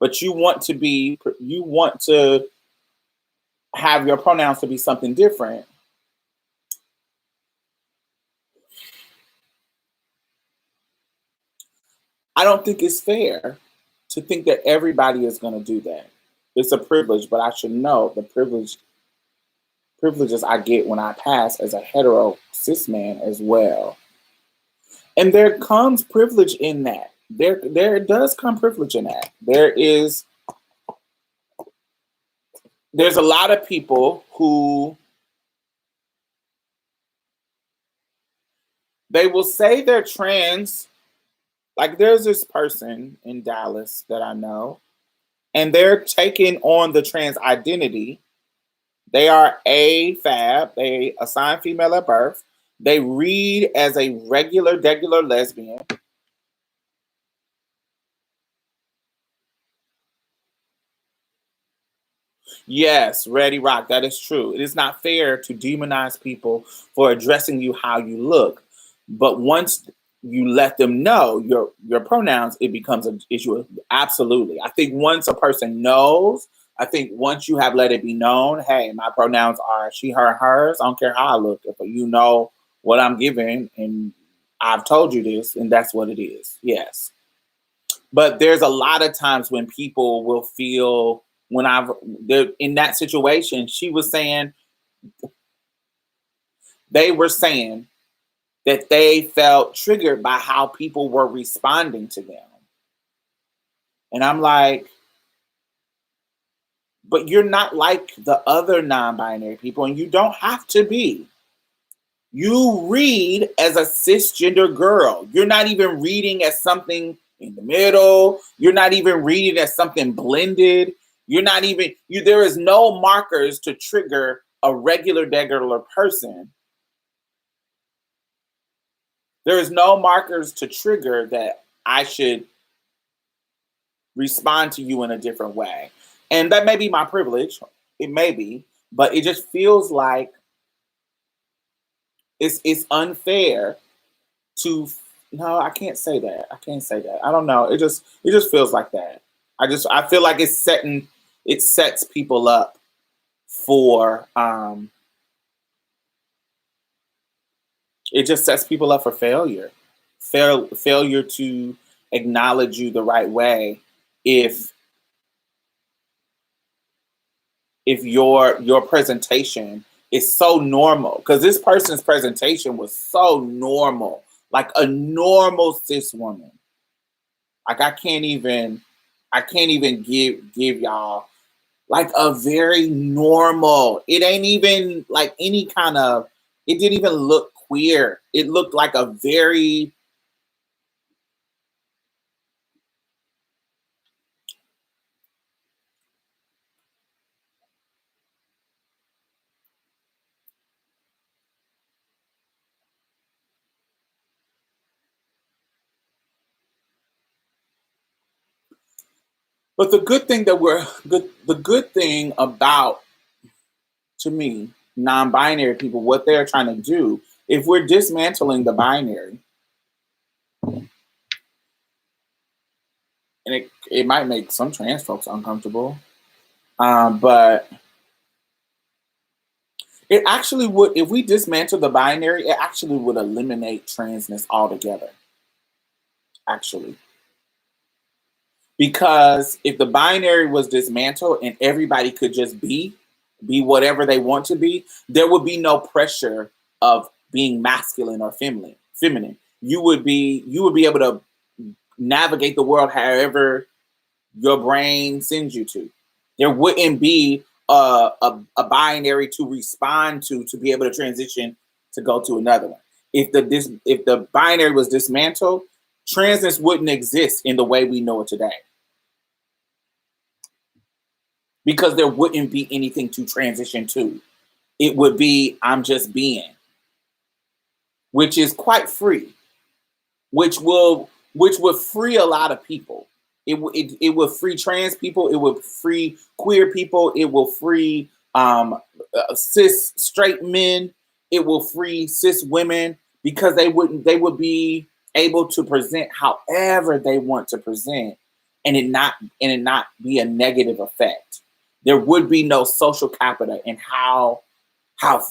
but you want to have your pronouns to be something different. I don't think it's fair to think that everybody is going to do that. It's a privilege, but I should know the privileges I get when I pass as a hetero cis man as well. And there comes privilege in that. There does come privilege in that. There's a lot of people who they will say they're trans. Like there's this person in Dallas that I know, and they're taking on the trans identity. They are AFAB. They assign female at birth. They read as a regular lesbian. Yes, Ready Rock, that is true. It is not fair to demonize people for addressing you how you look. But once you let them know your pronouns, it becomes an issue. Absolutely. I think once a person knows, I think once you have let it be known, hey, my pronouns are she, her, hers. I don't care how I look. If you know what I'm giving and I've told you this, and that's what it is. Yes. But there's a lot of times when people will feel they're in that situation, they were saying that they felt triggered by how people were responding to them. And I'm like, but you're not like the other non-binary people, and you don't have to be. You read as a cisgender girl. You're not even reading as something in the middle. You're not even reading as something blended. There is no markers to trigger a regular person. There is no markers to trigger that I should respond to you in a different way. And that may be my privilege. It may be, but it just feels like it's unfair to no, I can't say that. I can't say that. I don't know. It just feels like that. I feel like it sets people up for it just sets people up for failure. Failure to acknowledge you the right way if your presentation is so normal, because this person's presentation was so normal, like a normal cis woman. Like I can't even give y'all like a very normal. It ain't even like any kind of. It didn't even look queer. It looked like a very. But the good thing the good thing about, to me, non-binary people, what they're trying to do, if we're dismantling the binary, and it might make some trans folks uncomfortable, but it actually would, if we dismantle the binary, it actually would eliminate transness altogether. Actually. Because if the binary was dismantled and everybody could just be whatever they want to be, there would be no pressure of being masculine or feminine. You would be able to navigate the world however your brain sends you to. There wouldn't be a binary to respond to be able to transition to go to another one. If the binary was dismantled, transness wouldn't exist in the way we know it today, because there wouldn't be anything to transition to. It would be I'm just being, which is quite free, which would free a lot of people. It would free trans people. It would free queer people. It will free cis straight men. It will free cis women, because they would be able to present however they want to present, and it not be a negative effect. There would be no social capital in how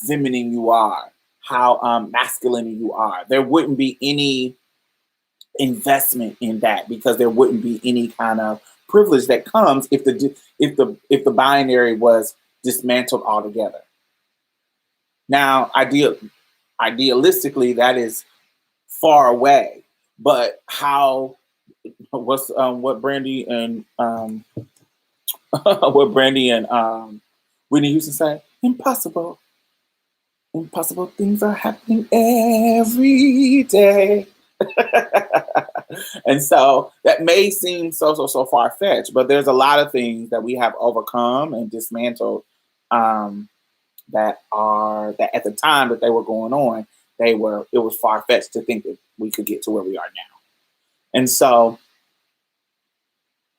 feminine you are, how masculine you are. There wouldn't be any investment in that, because there wouldn't be any kind of privilege that comes if the binary was dismantled altogether. Now, idealistically, that is far away, but what Brandy and what Brandy and Whitney used to say? Impossible things are happening every day. And so that may seem so far-fetched, but there's a lot of things that we have overcome and dismantled, that at the time that they were going on, it was far-fetched to think that we could get to where we are now. And so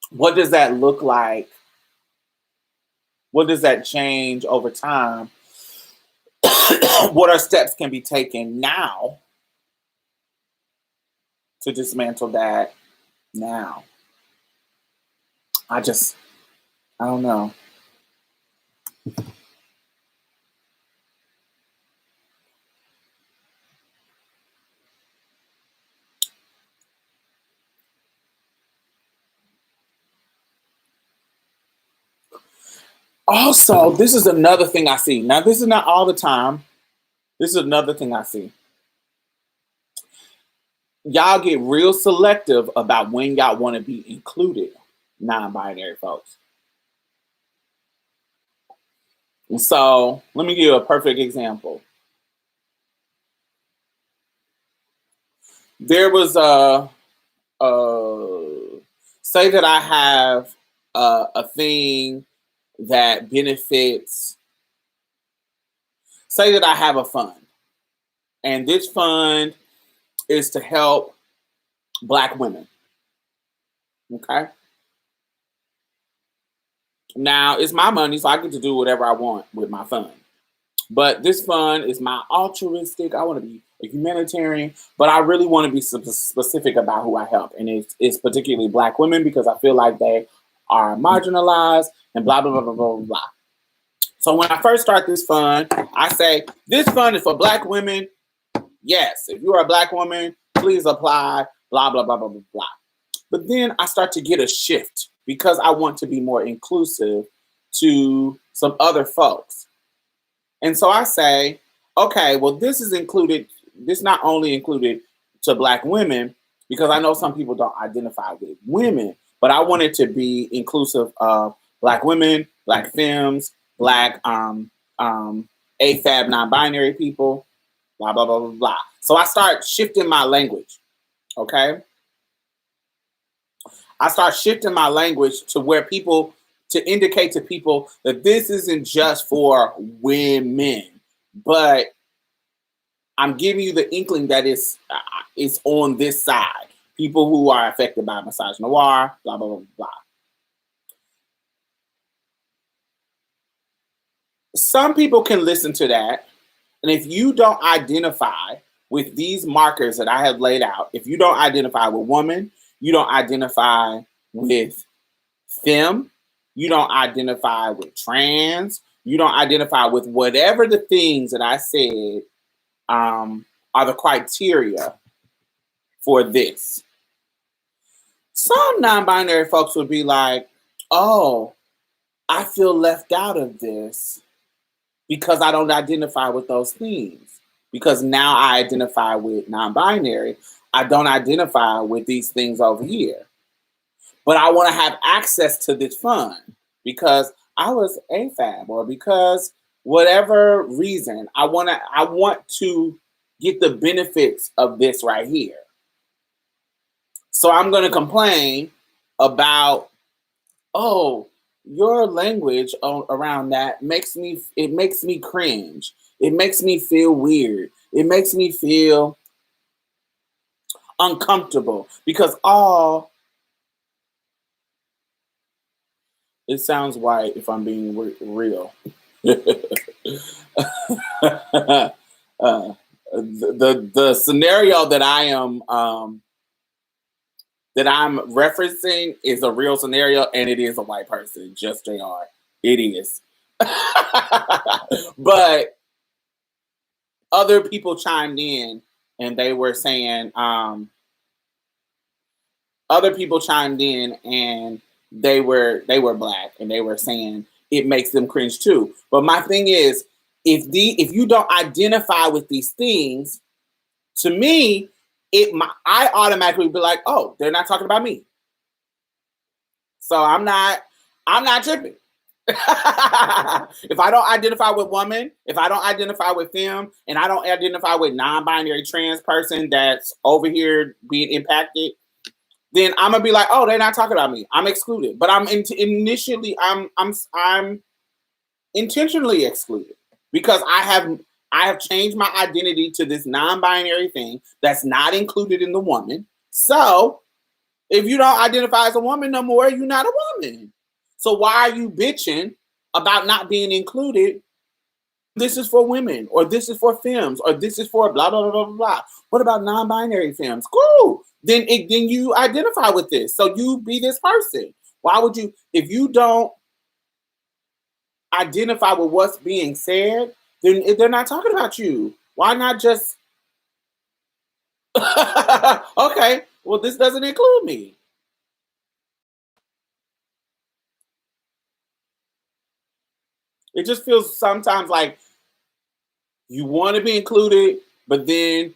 what does that look like? What does that change over time? What are steps can be taken now to dismantle that now? I don't know. Also, this is another thing I see. Now, this is not all the time. This is another thing I see. Y'all get real selective about when y'all want to be included, non-binary folks. And so, let me give you a perfect example. There was say that I have a thing that benefits, say that I have a fund, and this fund is to help Black women. Okay. Now, it's my money, so I get to do whatever I want with my fund. But this fund is my altruistic. I want to be a humanitarian, but I really want to be specific about who I help. And it's particularly Black women, because I feel like they are marginalized and blah, blah, blah, blah, blah, blah. So when I first start this fund, I say, this fund is for Black women. Yes, if you are a Black woman, please apply, blah, blah, blah, blah, blah, blah. But then I start to get a shift, because I want to be more inclusive to some other folks. And so I say, okay, well, this not only included to Black women, because I know some people don't identify with women, but I want it to be inclusive of Black women, Black femmes, Black AFAB non-binary people, blah, blah, blah, blah, blah. So I start shifting my language, okay? I start shifting my language to where to indicate to people that this isn't just for women, but I'm giving you the inkling that it's on this side. People who are affected by misogynoir, blah, blah, blah, blah. Some people can listen to that, and if you don't identify with these markers that I have laid out, if you don't identify with woman, you don't identify with femme, you don't identify with trans, you don't identify with whatever the things that I said are the criteria for this. Some non-binary folks would be like, oh, I feel left out of this because I don't identify with those things. Because now I identify with non-binary, I don't identify with these things over here. But I want to have access to this fund because I was AFAB, or because whatever reason, I want to get the benefits of this right here. So I'm going to complain about, oh, your language around that makes me cringe. It makes me feel weird. It makes me feel uncomfortable because all it sounds white if I'm being real. The scenario that I'm referencing is a real scenario, and it is a white person. Just Jr. It is, but other people chimed in, and they were saying other people chimed in, and they were black, and they were saying it makes them cringe too. But my thing is, if you don't identify with these things, to me, I automatically be like, oh, they're not talking about me. So I'm not tripping. If I don't identify with woman, if I don't identify with them, and I don't identify with non-binary trans person that's over here being impacted, then I'm gonna be like, oh, they're not talking about me. I'm excluded. But I'm intentionally excluded because I have changed my identity to this non-binary thing that's not included in the woman. So if you don't identify as a woman no more, you're not a woman. So why are you bitching about not being included? This is for women, or this is for femmes, or this is for blah blah blah blah blah. What about non-binary femmes? Cool. Then you identify with this. So you be this person. Why would you, if you don't identify with what's being said, then they're not talking about you. Why not just okay, well, this doesn't include me. It just feels sometimes like you want to be included, but then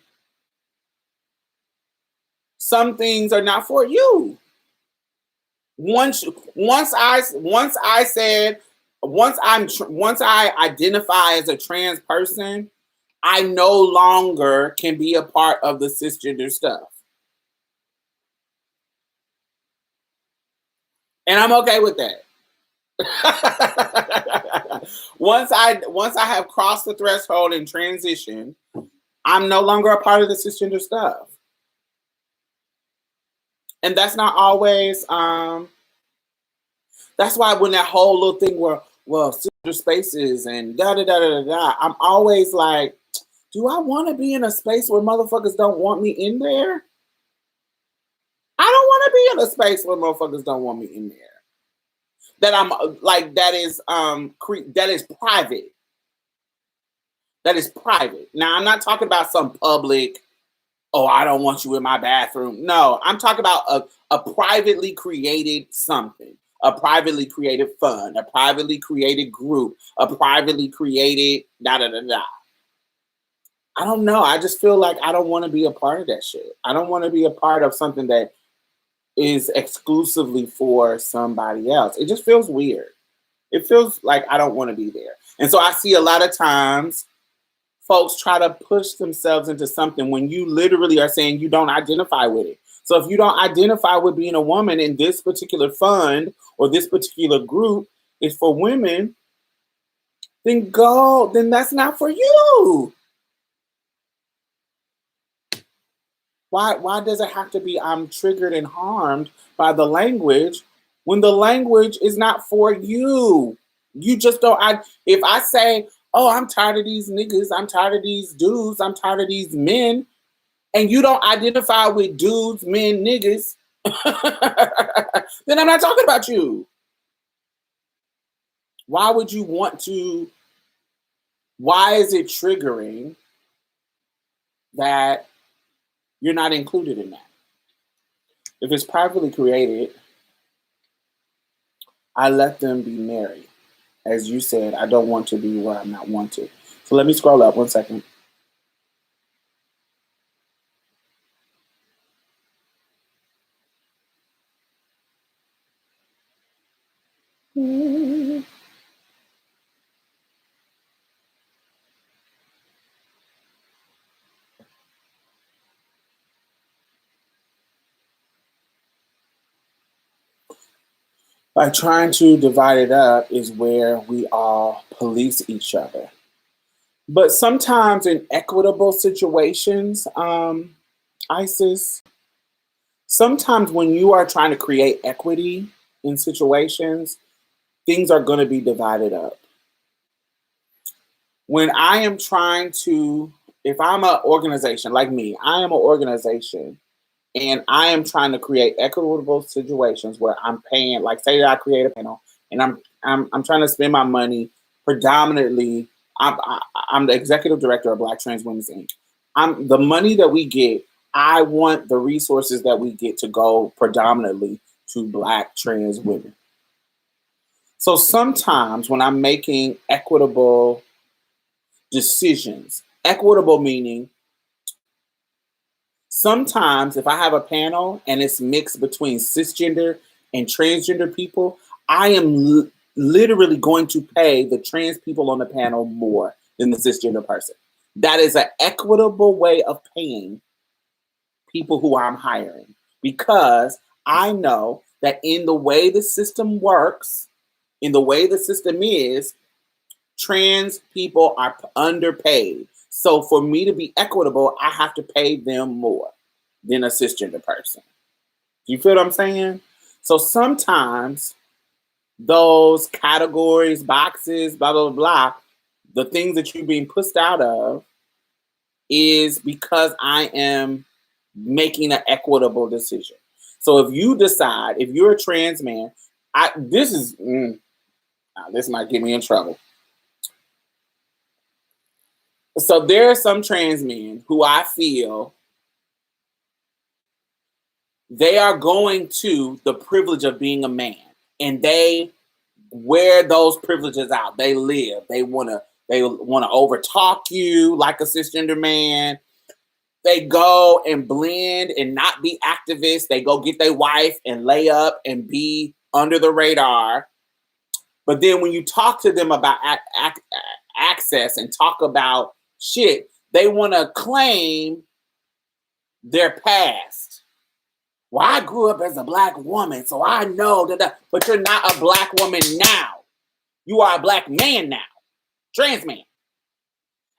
some things are not for you. Once I said once I identify as a trans person, I no longer can be a part of the cisgender stuff. And I'm okay with that. once I have crossed the threshold and transition, I'm no longer a part of the cisgender stuff. And that's not always that's why when that whole little thing where, well, cisgender spaces and da da da da da, I'm always like, do I want to be in a space where motherfuckers don't want me in there? I don't want to be in a space where motherfuckers don't want me in there. That I'm like that is private. That is private. Now I'm not talking about some public, oh, I don't want you in my bathroom. No, I'm talking about a privately created something, a privately created fund, a privately created group, a privately created da da da da. I don't know. I just feel like I don't want to be a part of that shit. I don't want to be a part of something that is exclusively for somebody else. It just feels weird. It feels like I don't want to be there. And so I see a lot of times folks try to push themselves into something when you literally are saying you don't identify with it. So if you don't identify with being a woman in this particular fund or this particular group is for women, then go, then that's not for you. Why does it have to be I'm triggered and harmed by the language when the language is not for you? You just don't. If I say, oh, I'm tired of these niggas, I'm tired of these dudes, I'm tired of these men, and you don't identify with dudes, men, niggas, then I'm not talking about you. Why would you want to? Why is it triggering that you're not included in that? If it's privately created, I let them be married. As you said, I don't want to be where I'm not wanted. So let me scroll up 1 second. By trying to divide it up is where we all police each other. But sometimes in equitable situations, Isis, sometimes when you are trying to create equity in situations, things are going to be divided up. When I am trying to, if I'm an organization like me, I am an organization and I am trying to create equitable situations where I'm paying, like say that I create a panel and I'm trying to spend my money predominantly. I'm the executive director of Black Trans Women's Inc. I'm the money that we get. I want the resources that we get to go predominantly to Black trans women. So sometimes when I'm making equitable decisions, equitable meaning sometimes if I have a panel and it's mixed between cisgender and transgender people, I am literally going to pay the trans people on the panel more than the cisgender person. That is an equitable way of paying people who I'm hiring because I know that in the way the system works, in the way the system is, trans people are underpaid. So for me to be equitable, I have to pay them more than a cisgender person. You feel what I'm saying? So sometimes those categories, boxes, blah, blah, blah, the things that you're being pushed out of is because I am making an equitable decision. So if you decide, if you're a trans man, this might get me in trouble. So there are some trans men who I feel they are going to the privilege of being a man and they wear those privileges out. They live. They want to overtalk you like a cisgender man. They go and blend and not be activists. They go get their wife and lay up and be under the radar. But then when you talk to them about access and talk about shit, they want to claim their past. Well, I grew up as a Black woman, so I know that, but you're not a Black woman now. You are a Black man now, trans man.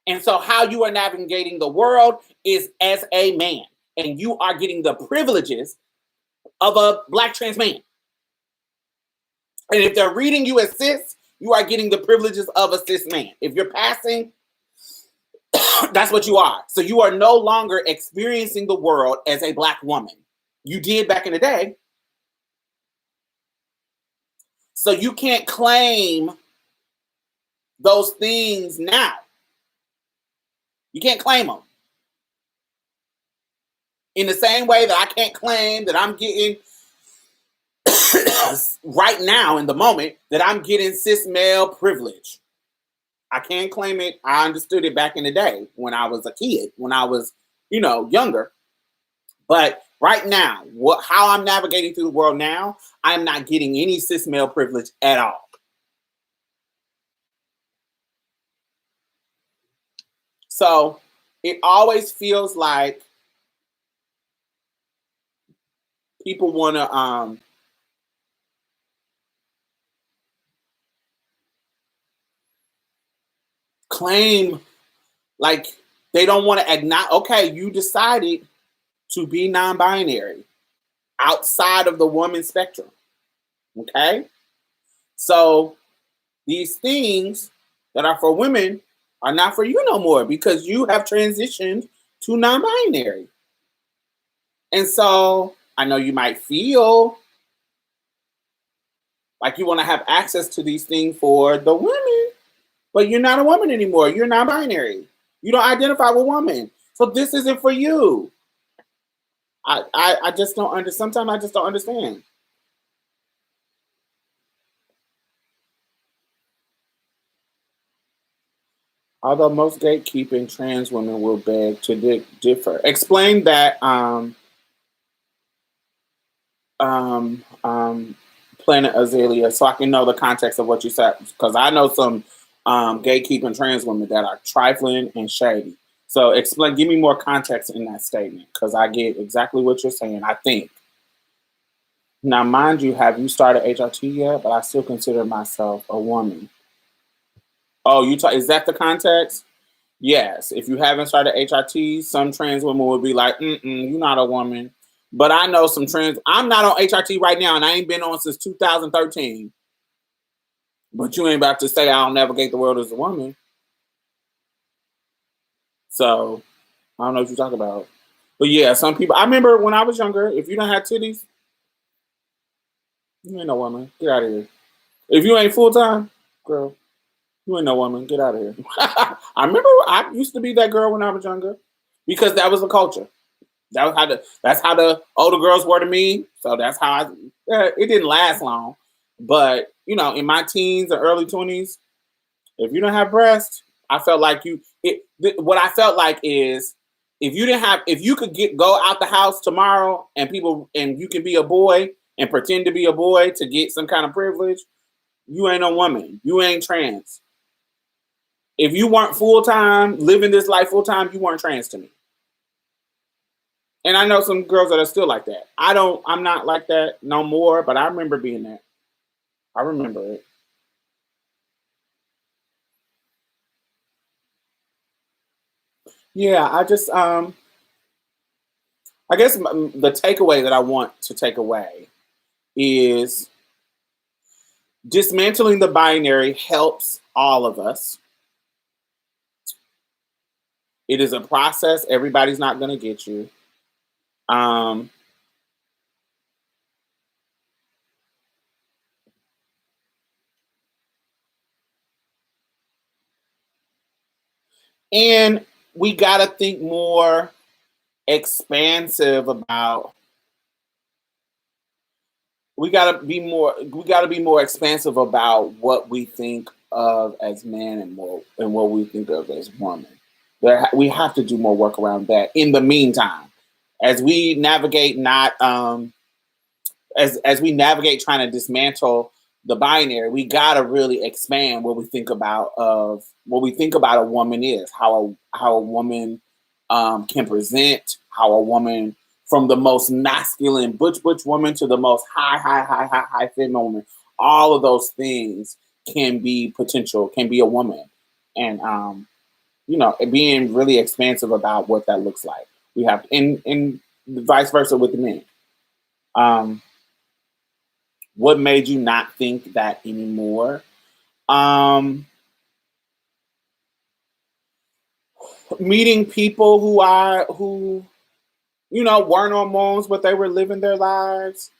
And so how you are navigating the world is as a man. And you are getting the privileges of a Black trans man. And if they're reading you as cis, you are getting the privileges of a cis man. If you're passing, that's what you are. So you are no longer experiencing the world as a Black woman. You did back in the day. So you can't claim those things now. You can't claim them. In the same way that I can't claim that I'm getting right now in the moment that I'm getting cis male privilege. I can't claim it. I understood it back in the day when I was a kid, when I was, younger. But right now, how I'm navigating through the world now, I'm not getting any cis male privilege at all. So it always feels like people want to claim like they don't want to acknowledge, okay, you decided to be non-binary outside of the woman spectrum. Okay? So these things that are for women are not for you no more because you have transitioned to non-binary. And so I know you might feel like you want to have access to these things for the women, but you're not a woman anymore. You're non-binary. You don't identify with woman. So this isn't for you. I just don't understand. Sometimes I just don't understand. Although most gatekeeping trans women will beg to differ. Explain that Planet Azalea so I can know the context of what you said. Because I know some gatekeeping trans women that are trifling and shady. So give me more context in that statement because I get exactly what you're saying, I think. Now, mind you, have you started HRT yet? But I still consider myself a woman. Oh, is that the context? Yes. If you haven't started HRT, some trans women will be like, you're not a woman. But I know some trans. I'm not on HRT right now, and I ain't been on since 2013. But you ain't about to say I'll navigate the world as a woman. So I don't know what you're talking about. But yeah, some people. I remember when I was younger, if you don't have titties, you ain't no woman. Get out of here. If you ain't full time, girl, you ain't no woman. Get out of here. I remember I used to be that girl when I was younger because that was the culture. That's how the older girls were to me. So that's how it didn't last long. But in my teens or early 20s, if you don't have breasts, I felt like what I felt like is if you could go out the house tomorrow and you can be a boy and pretend to be a boy to get some kind of privilege, you ain't a woman. You ain't trans. If you weren't full-time, living this life full-time, you weren't trans to me. And I know some girls that are still like that. I'm not like that no more, but I remember being that. I remember it. Yeah, I guess the takeaway that I want to take away is dismantling the binary helps all of us. It is a process. Everybody's not going to get you. And we got to think more expansive about. We got to be more expansive about what we think of as man and what we think of as woman. We have to do more work around that. In the meantime, as we navigate as we navigate trying to dismantle the binary, we gotta really expand what we think about a woman is, how a woman can present, how a woman, from the most masculine butch woman to the most high feminine woman, all of those things can be a woman, and being really expansive about what that looks like. We have and vice versa with the men. What made you not think that anymore? Meeting people who weren't hormones, but they were living their lives.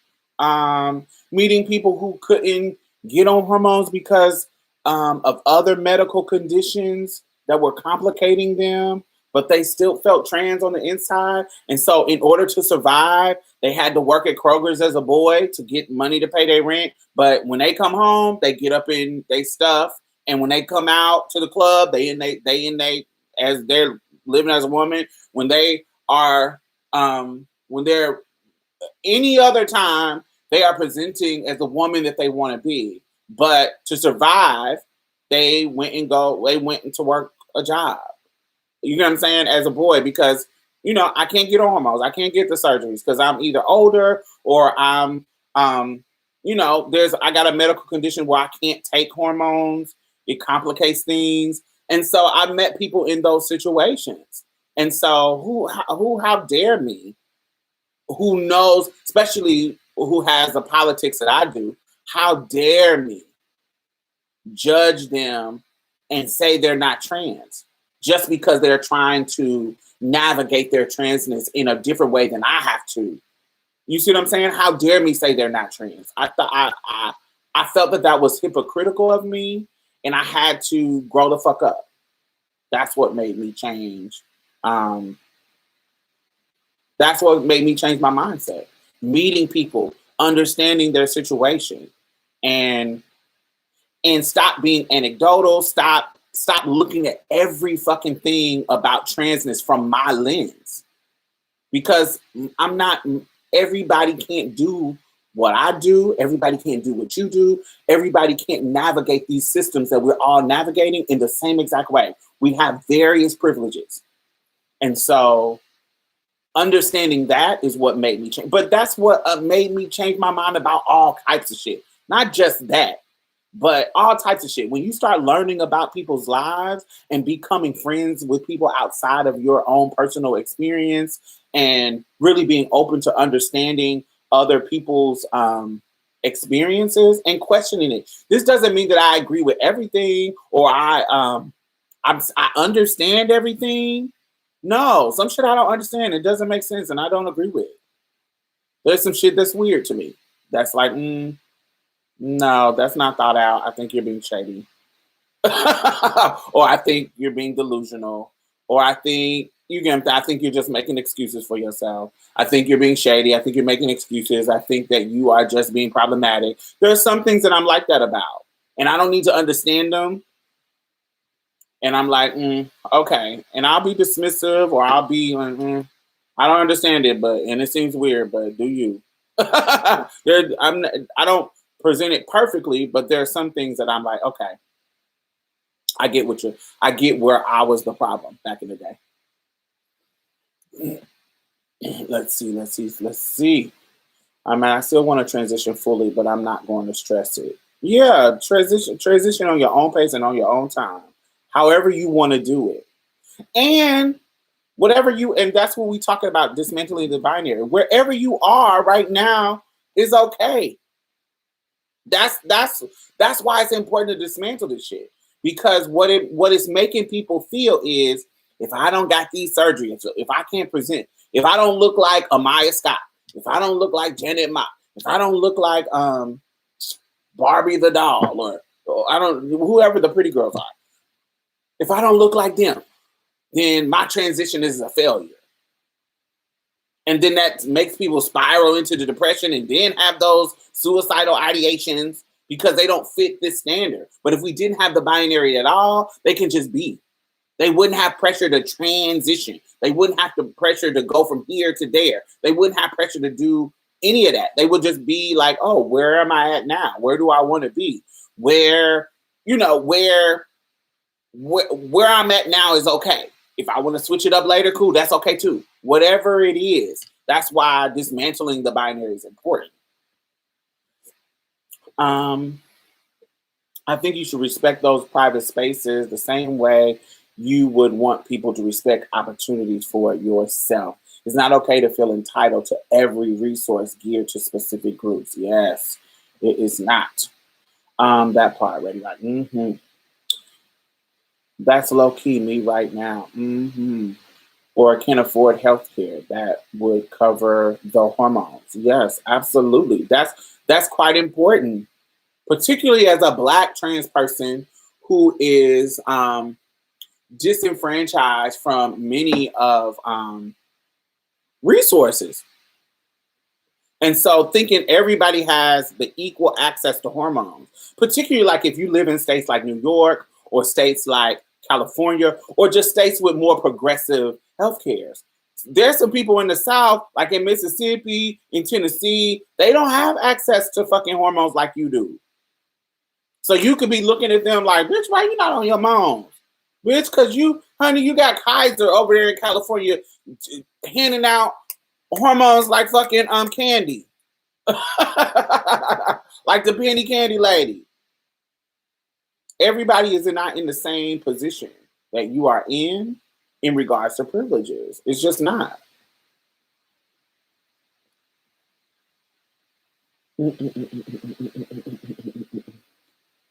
Meeting people who couldn't get on hormones because of other medical conditions that were complicating them, but they still felt trans on the inside. And so in order to survive, they had to work at Kroger's as a boy to get money to pay their rent. But when they come home, they get up in their stuff. And when they come out to the club, as they're living as a woman. When they are when they're any other time, they are presenting as the woman that they want to be. But to survive, they went into work a job. You know what I'm saying? As a boy, because I can't get on hormones. I can't get the surgeries because I'm either older or I'm I got a medical condition where I can't take hormones. It complicates things. And so I met people in those situations. And so how dare me, who knows, especially who has the politics that I do, how dare me judge them and say they're not trans just because they're trying to navigate their transness in a different way than I have to. You see what I'm saying? How dare me say they're not trans? I felt that was hypocritical of me, and I had to grow the fuck up. That's what made me change. That's what made me change my mindset. Meeting people, understanding their situation, and stop being anecdotal. Stop looking at every fucking thing about transness from my lens, because I'm not. Everybody can't do what I do. Everybody can't do what you do. Everybody can't navigate these systems that we're all navigating in the same exact way. We have various privileges. And so Understanding that is what made me change. But that's what made me change my mind about all types of shit. Not just that, but all types of shit. When you start learning about people's lives and becoming friends with people outside of your own personal experience and really being open to understanding other people's experiences and questioning it. This doesn't mean that I agree with everything or I understand everything. No, some shit I don't understand. It doesn't make sense and I don't agree with it. There's some shit that's weird to me. That's like, no, that's not thought out. I think you're being shady. Or I think you're being delusional. Or I think I think you're just making excuses for yourself. I think you're being shady. I think you're making excuses. I think that you are just being problematic. There are some things that I'm like that about. And I don't need to understand them. And I'm like, okay. And I'll be dismissive or I'll be like, I don't understand it, and it seems weird, but do you? I don't present it perfectly, but there are some things that I'm like, okay, I get where I was the problem back in the day. Let's see. I mean, I still want to transition fully, but I'm not going to stress it. Yeah, transition on your own pace and on your own time, however you want to do it. And and that's what we talking about, dismantling the binary. Wherever you are right now is okay. That's why it's important to dismantle this shit. Because what it's making people feel is, if I don't got these surgeries, if I can't present, if I don't look like Amaya Scott, if I don't look like Janet Mock, if I don't look like Barbie the doll, or I don't, whoever the pretty girls are, if I don't look like them, then my transition is a failure. And then that makes people spiral into the depression and then have those suicidal ideations because they don't fit this standard. But if we didn't have the binary at all, they can just be. They wouldn't have pressure to transition. They wouldn't have the pressure to go from here to there. They wouldn't have pressure to do any of that. They would just be like, oh, where am I at now? Where do I want to be? Where I'm at now is okay. If I want to switch it up later, cool, that's okay too. Whatever it is, that's why dismantling the binary is important. I think you should respect those private spaces the same way you would want people to respect opportunities for yourself. It's not okay to feel entitled to every resource geared to specific groups. Yes, it is not. That part, ready? Like, That's low key me right now. Or can't afford healthcare that would cover the hormones. Yes, absolutely. That's quite important, particularly as a Black trans person who is disenfranchised from many of resources. And so thinking everybody has the equal access to hormones, particularly like if you live in states like New York or states like California or just states with more progressive healthcare. There's some people in the South, like in Mississippi, in Tennessee, they don't have access to fucking hormones like you do. So you could be looking at them like, bitch, why you not on your moms? Bitch, because you got Kaiser over there in California handing out hormones like fucking candy. Like the penny candy lady. Everybody is not in the same position that you are in regards to privileges. It's just not.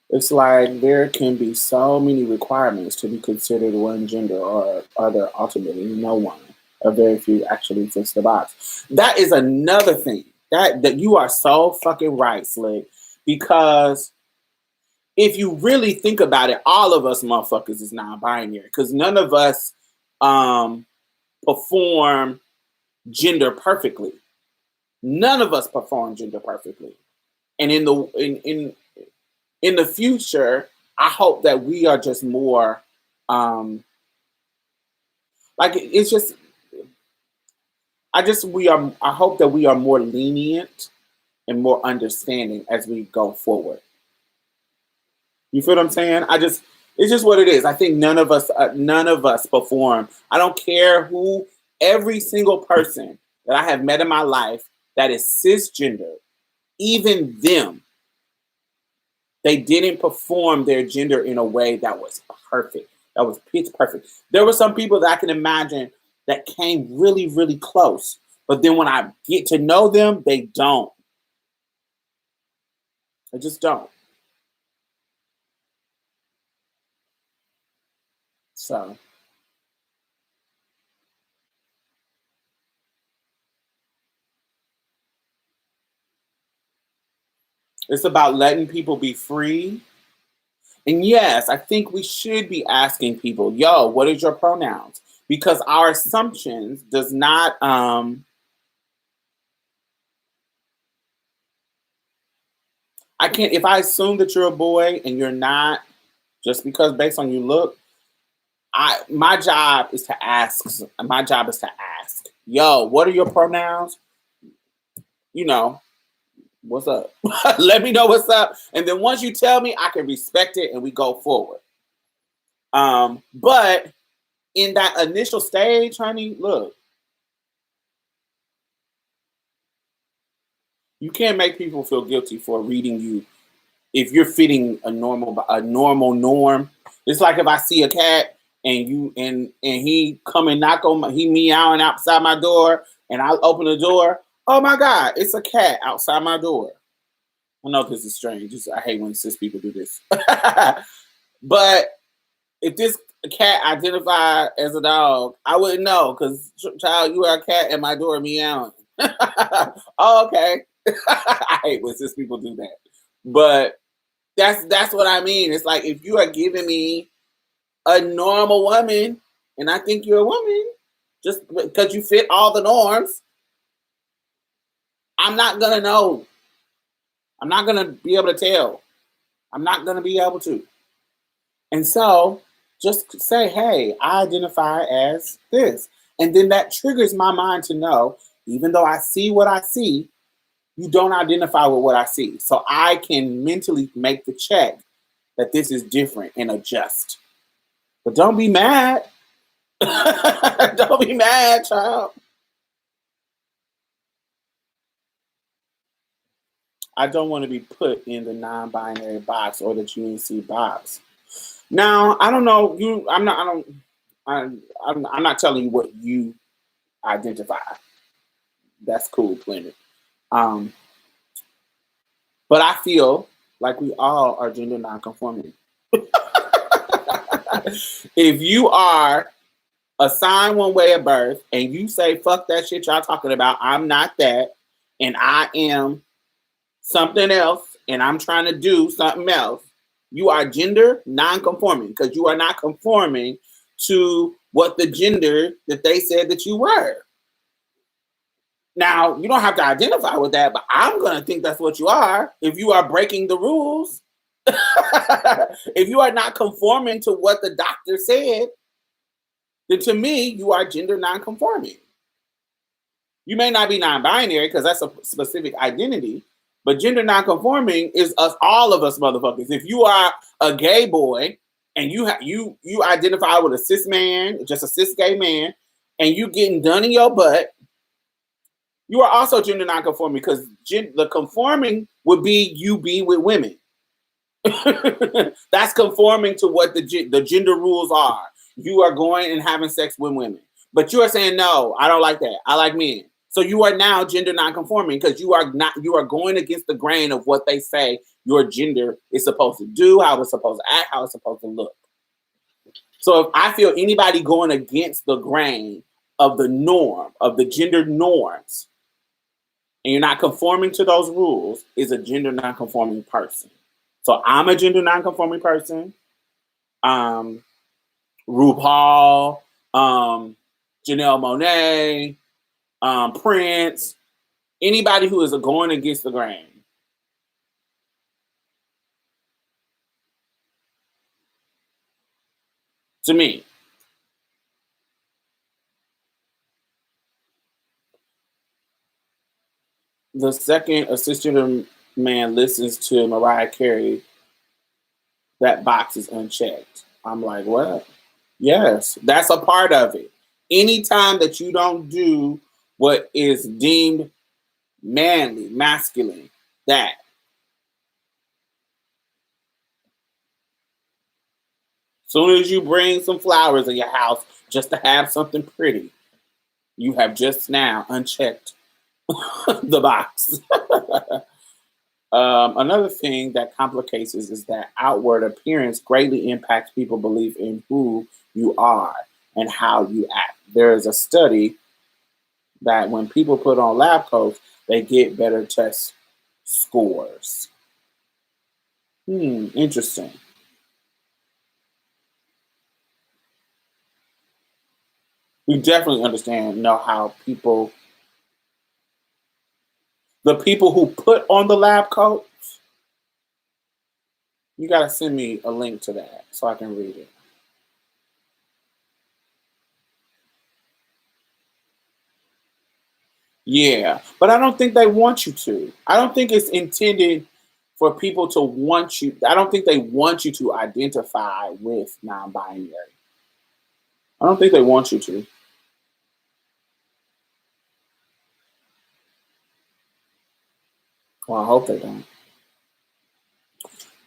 It's like there can be so many requirements to be considered one gender or other. Ultimately, no one, or very few, actually fits the box. That is another thing that you are so fucking right, Slick, because if you really think about it, all of us motherfuckers is non-binary because none of us perform gender perfectly. None of us perform gender perfectly. And in the future, I hope that we are just more it's just I hope that we are more lenient and more understanding as we go forward. You feel what I'm saying? It's just what it is. I think none of us perform. I don't care who Every single person that I have met in my life that is cisgender, even them, they didn't perform their gender in a way that was perfect. That was pitch perfect. There were some people that I can imagine that came really, really close. But then when I get to know them, they don't. They just don't. So it's about letting people be free. And yes, I think we should be asking people, yo, what is your pronouns? Because our assumptions does not I can't if I assume that you're a boy and you're not, just because based on you look, my job is to ask. My job is to ask, yo, what are your pronouns? You know, what's up? Let me know what's up. And then once you tell me, I can respect it and we go forward. But in that initial stage, honey, look, you can't make people feel guilty for reading you if you're fitting a normal norm. It's like if I see a cat and he come and knock on he meowing outside my door and I open the door. Oh my God, it's a cat outside my door. I know this is strange. I hate when cis people do this. But if this cat identified as a dog, I wouldn't know because, child, you are a cat at my door meowing. Oh, okay. I hate when cis people do that. But that's what I mean. It's like if you are giving me a normal woman and I think you're a woman, just because you fit all the norms, I'm not going to know. I'm not going to be able to tell. I'm not going to be able to. And so just say, hey, I identify as this. And then that triggers my mind to know, even though I see what I see, you don't identify with what I see. So I can mentally make the check that this is different and adjust. But don't be mad. Don't be mad, child. I don't want to be put in the non-binary box or the GNC box. Now, I don't know. I'm not telling you what you identify. That's cool, Planet. Um, but I feel like we all are gender non-conforming. If you are assigned one way of birth and you say, fuck that shit y'all talking about, I'm not that, and I am something else, and I'm trying to do something else, you are gender non-conforming because you are not conforming to what the gender that they said that you were. Now, you don't have to identify with that, but I'm going to think that's what you are if you are breaking the rules. If you are not conforming to what the doctor said, then to me, you are gender non-conforming. You may not be non-binary because that's a specific identity, but gender non-conforming is us, all of us motherfuckers. If you are a gay boy and you identify with a cis man, just a cis gay man, and you getting done in your butt, you are also gender non-conforming because the conforming would be you being with women. That's conforming to what the gender rules are. You are going and having sex with women, but you are saying no, I don't like that. I like men. So you are now gender non-conforming because you are going against the grain of what they say your gender is supposed to do, how it's supposed to act, how it's supposed to look. So if I feel anybody going against the grain of the norm, of the gender norms, and you're not conforming to those rules, is a gender non-conforming person. So I'm a gender non-conforming person. RuPaul, Janelle Monáe, Prince, anybody who is going against the grain. To me. The second a cisgender man listens to Mariah Carey, that box is unchecked. I'm like, what? Yes, that's a part of it. Anytime that you don't do what is deemed manly, masculine, that. Soon as you bring some flowers in your house just to have something pretty, you have just now unchecked the box. Another thing that complicates this is that outward appearance greatly impacts people's belief in who you are and how you act. There is a study that when people put on lab coats, they get better test scores. Interesting. We definitely know how the people who put on the lab coats, you got to send me a link to that so I can read it. Yeah, but I don't think they want you to. I don't think it's intended for people to want you. I don't think they want you to identify with non-binary. I don't think they want you to. Well, I hope they don't.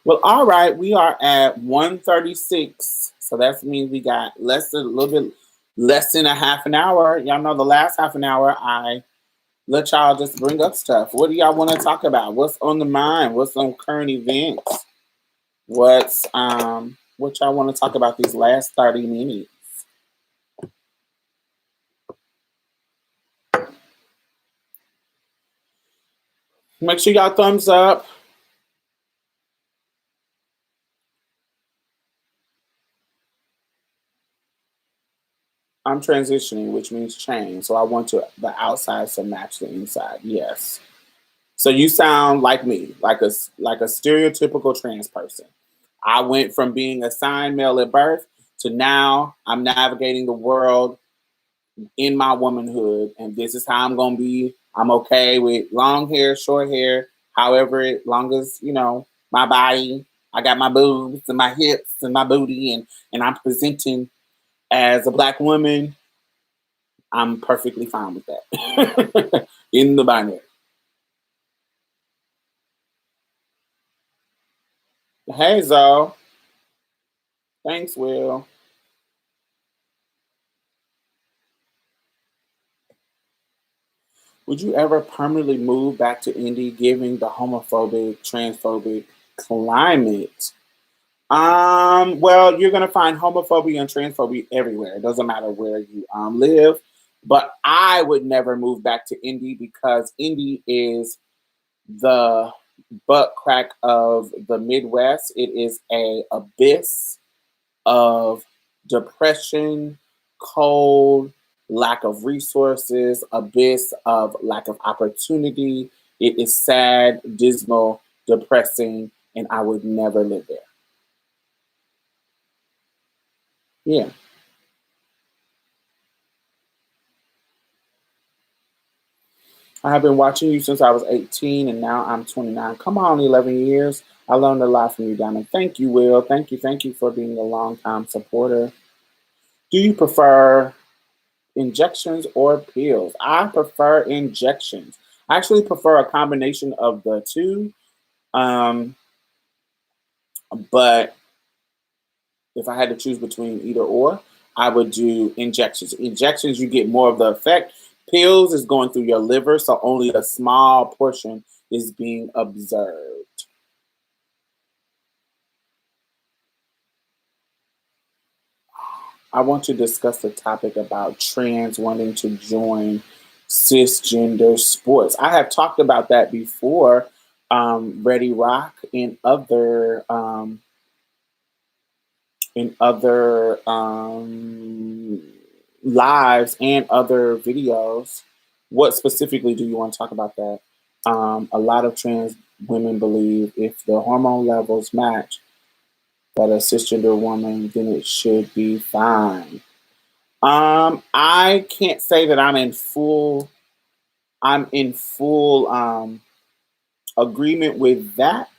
Well, all right, we are at 1:36, so that means we got a little bit less than a half an hour. Y'all know the last half an hour I let y'all just bring up stuff. What do y'all want to talk about? What's on the mind? What's on current events? What y'all want to talk about these last 30 minutes? Make sure y'all thumbs up. I'm transitioning, which means change. So I want the outside to match the inside. Yes. So you sound like me, like a stereotypical trans person. I went from being assigned male at birth to now I'm navigating the world in my womanhood, and this is how I'm gonna be. I'm okay with long hair, short hair, however long as my body. I got my boobs and my hips and my booty, and I'm presenting as a black woman. I'm perfectly fine with that. In the binary. Hey Zoe. Thanks, Will. Would you ever permanently move back to Indy given the homophobic, transphobic climate? Well, you're gonna find homophobia and transphobia everywhere. It doesn't matter where you live. But I would never move back to Indy because Indy is the butt crack of the Midwest. It is a abyss of depression, cold, lack of resources, abyss of lack of opportunity. It is sad, dismal, depressing, and I would never live there. Yeah. I have been watching you since I was 18 and now I'm 29. Come on, 11 years. I learned a lot from you, Diamond. Thank you, Will. Thank you for being a long-time supporter. Do you prefer injections or pills? I prefer injections. I actually prefer a combination of the two. Um, but if I had to choose between either or, I would do injections. Injections, you get more of the effect. Pills is going through your liver, so only a small portion is being observed. I want to discuss the topic about trans wanting to join cisgender sports. I have talked about that before, Ready Rock and other lives and other videos. What specifically do you want to talk about that? A lot of trans women believe if the hormone levels match that a cisgender woman, then it should be fine. I can't say that I'm in full agreement with that,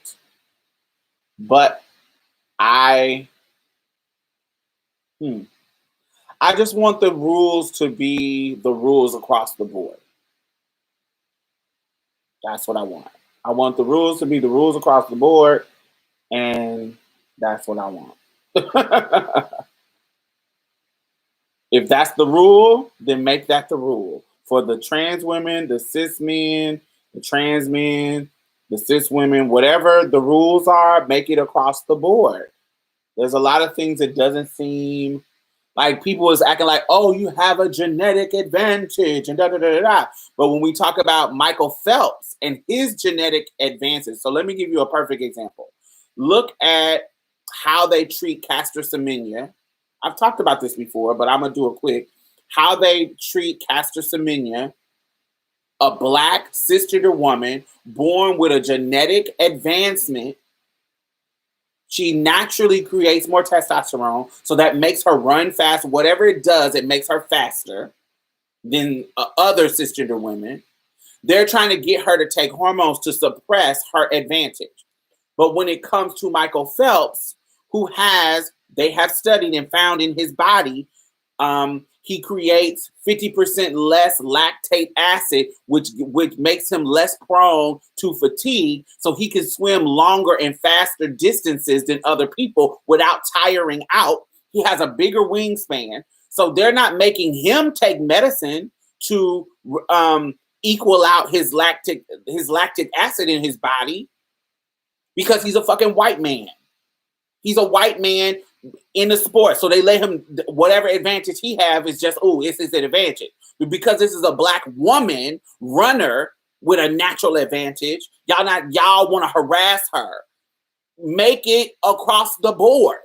but I I just want the rules to be the rules across the board. That's what I want. I want the rules to be the rules across the board, and that's what I want. If that's the rule, then make that the rule. For the trans women, the cis men, the trans men, the cis women, whatever the rules are, make it across the board. There's a lot of things that doesn't seem like people is acting like, oh, you have a genetic advantage and da da da da da. But when we talk about Michael Phelps and his genetic advances, so let me give you a perfect example. Look at how they treat Caster Semenya. I've talked about this before, but I'm gonna do it quick. How they treat Caster Semenya, a black cisgender woman born with a genetic advancement. She naturally creates more testosterone, so that makes her run fast. Whatever it does, it makes her faster than other cisgender women. They're trying to get her to take hormones to suppress her advantage. But when it comes to Michael Phelps, they have studied and found in his body, he creates 50% less lactate acid, which makes him less prone to fatigue, so he can swim longer and faster distances than other people without tiring out. He has a bigger wingspan, so they're not making him take medicine to equal out his lactic acid in his body, because he's a fucking white man. He's a white man in the sport, so they let him, whatever advantage he have is just, oh, it's his advantage. But because this is a black woman runner with a natural advantage, y'all want to harass her. Make it across the board.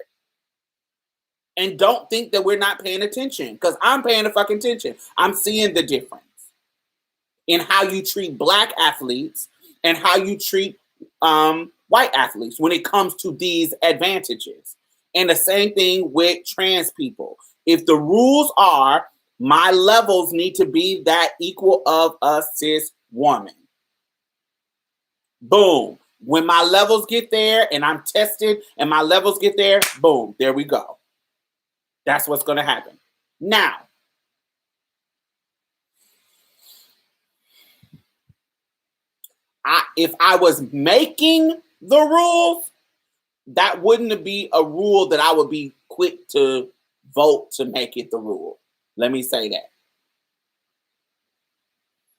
And don't think that we're not paying attention, because I'm paying the fucking attention. I'm seeing the difference in how you treat black athletes and how you treat white athletes when it comes to these advantages. And the same thing with trans people. If the rules are my levels need to be that equal of a cis woman, boom. When my levels get there and I'm tested and my levels get there, boom, there we go. That's what's going to happen. Now, if I was making the rules, that wouldn't be a rule that I would be quick to vote to make it the rule. Let me say that.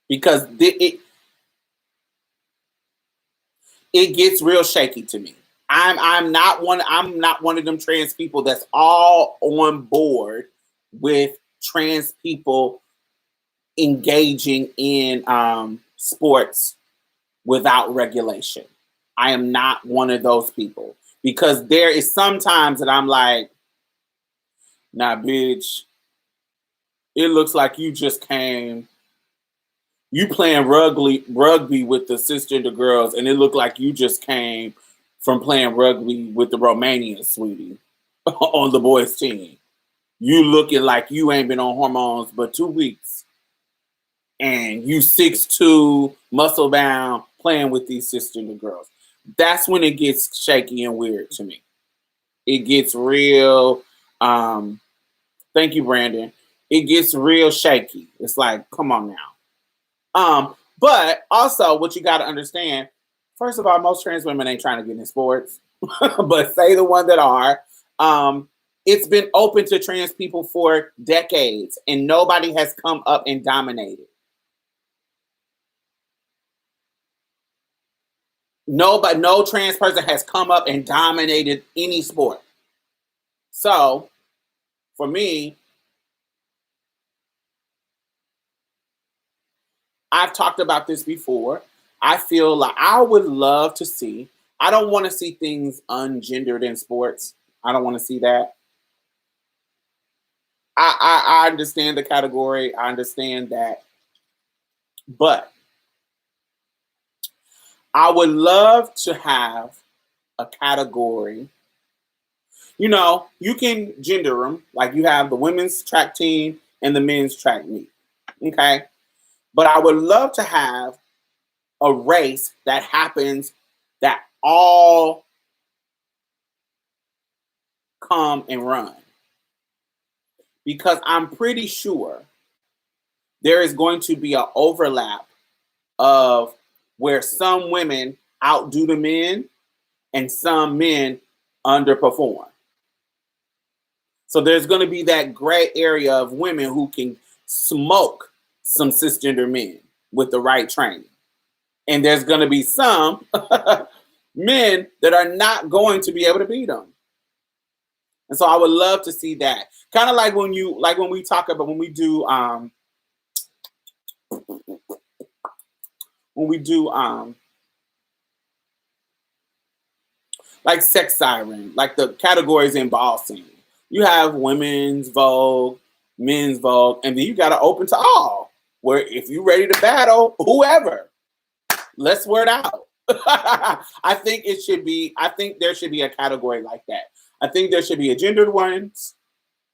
Because it gets real shaky to me. I'm not one of them trans people that's all on board with trans people engaging in sports without regulation. I am not one of those people, because there is sometimes that I'm like, nah, bitch, it looks like you just came, you playing rugby with the cisgender girls, and it looked like you just came from playing rugby with the Romanians, sweetie, on the boys' team. You looking like you ain't been on hormones but 2 weeks. And you 6'2", muscle bound, playing with these cisgender girls. That's when it gets shaky and weird to me. It gets real, thank you, Brandon. It gets real shaky. It's like, come on now. But also what you got to understand, first of all, most trans women ain't trying to get in sports, but say the one that are, it's been open to trans people for decades and nobody has come up and dominated. No trans person has come up and dominated any sport. So, for me, I've talked about this before. I feel like I would love to see, I don't want to see things ungendered in sports. I don't want to see that. I understand the category. I understand that. But I would love to have a category. You know, you can gender them. Like you have the women's track team and the men's track meet. Okay? But I would love to have a race that happens that all come and run. because I'm pretty sure there is going to be an overlap of where some women outdo the men and some men underperform. So there's going to be that gray area of women who can smoke some cisgender men with the right training. And there's going to be some men that are not going to be able to beat them. And so I would love to see that. Kind of like when we talk about when we do like sex siren, like the categories in ball scene. You have women's vogue, men's vogue, and then you got to open to all. Where if you're ready to battle, whoever, let's word out. I think it should be. I think there should be a category like that. I think there should be a gendered ones,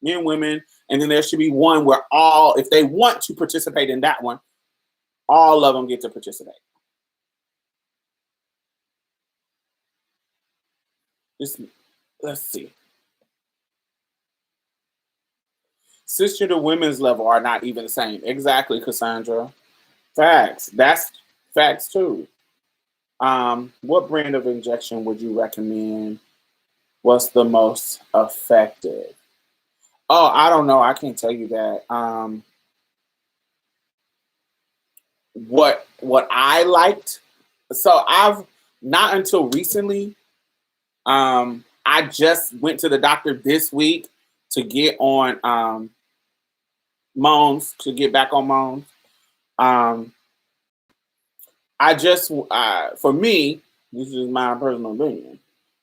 men, women, and then there should be one where all, if they want to participate in that one, all of them get to participate. Just let's see. Cisgender women's level are not even the same. Exactly, Cassandra. Facts. That's facts too. What brand of injection would you recommend? What's the most effective? Oh, I don't know. I can't tell you that. What I liked. So I've not until recently. I just went to the doctor this week to get on Moans, to get back on Moans. I just, for me, this is my personal opinion.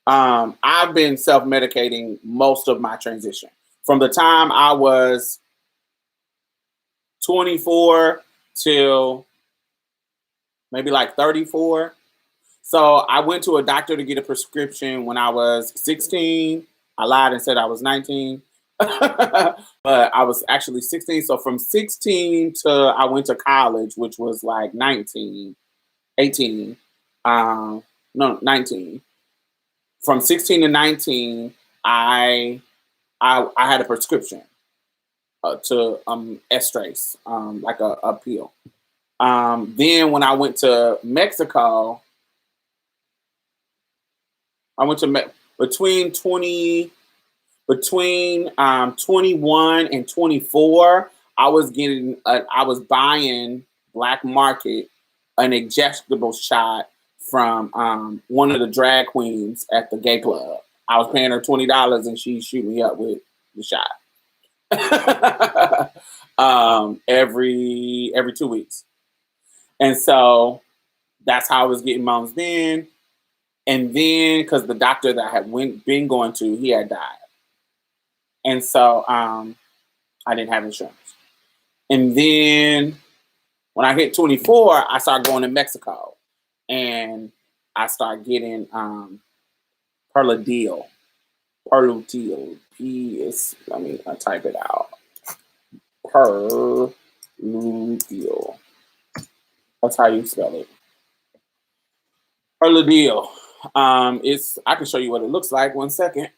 I've been self-medicating most of my transition from the time I was 24 till maybe like 34. So I went to a doctor to get a prescription when I was 16. I lied and said I was 19, but I was actually 16. So from 16 to I went to college, which was like 19, 18, no, 19. From 16 to 19, I had a prescription to estrace, like a pill. Then when I went to Mexico, I went to between 21 and 24. I was buying black market an injectable shot from one of the drag queens at the gay club. I was paying her $20 and she shoot me up with the shot every 2 weeks. And so that's how I was getting moms then. And then because the doctor that I had been going to, he had died. And so I didn't have insurance. And then when I hit 24, I started going to Mexico. And I started getting Perladil. Perlutil. I type it out. Perlutil. That's how you spell it. Perladil. I can show you what it looks like. 1 second.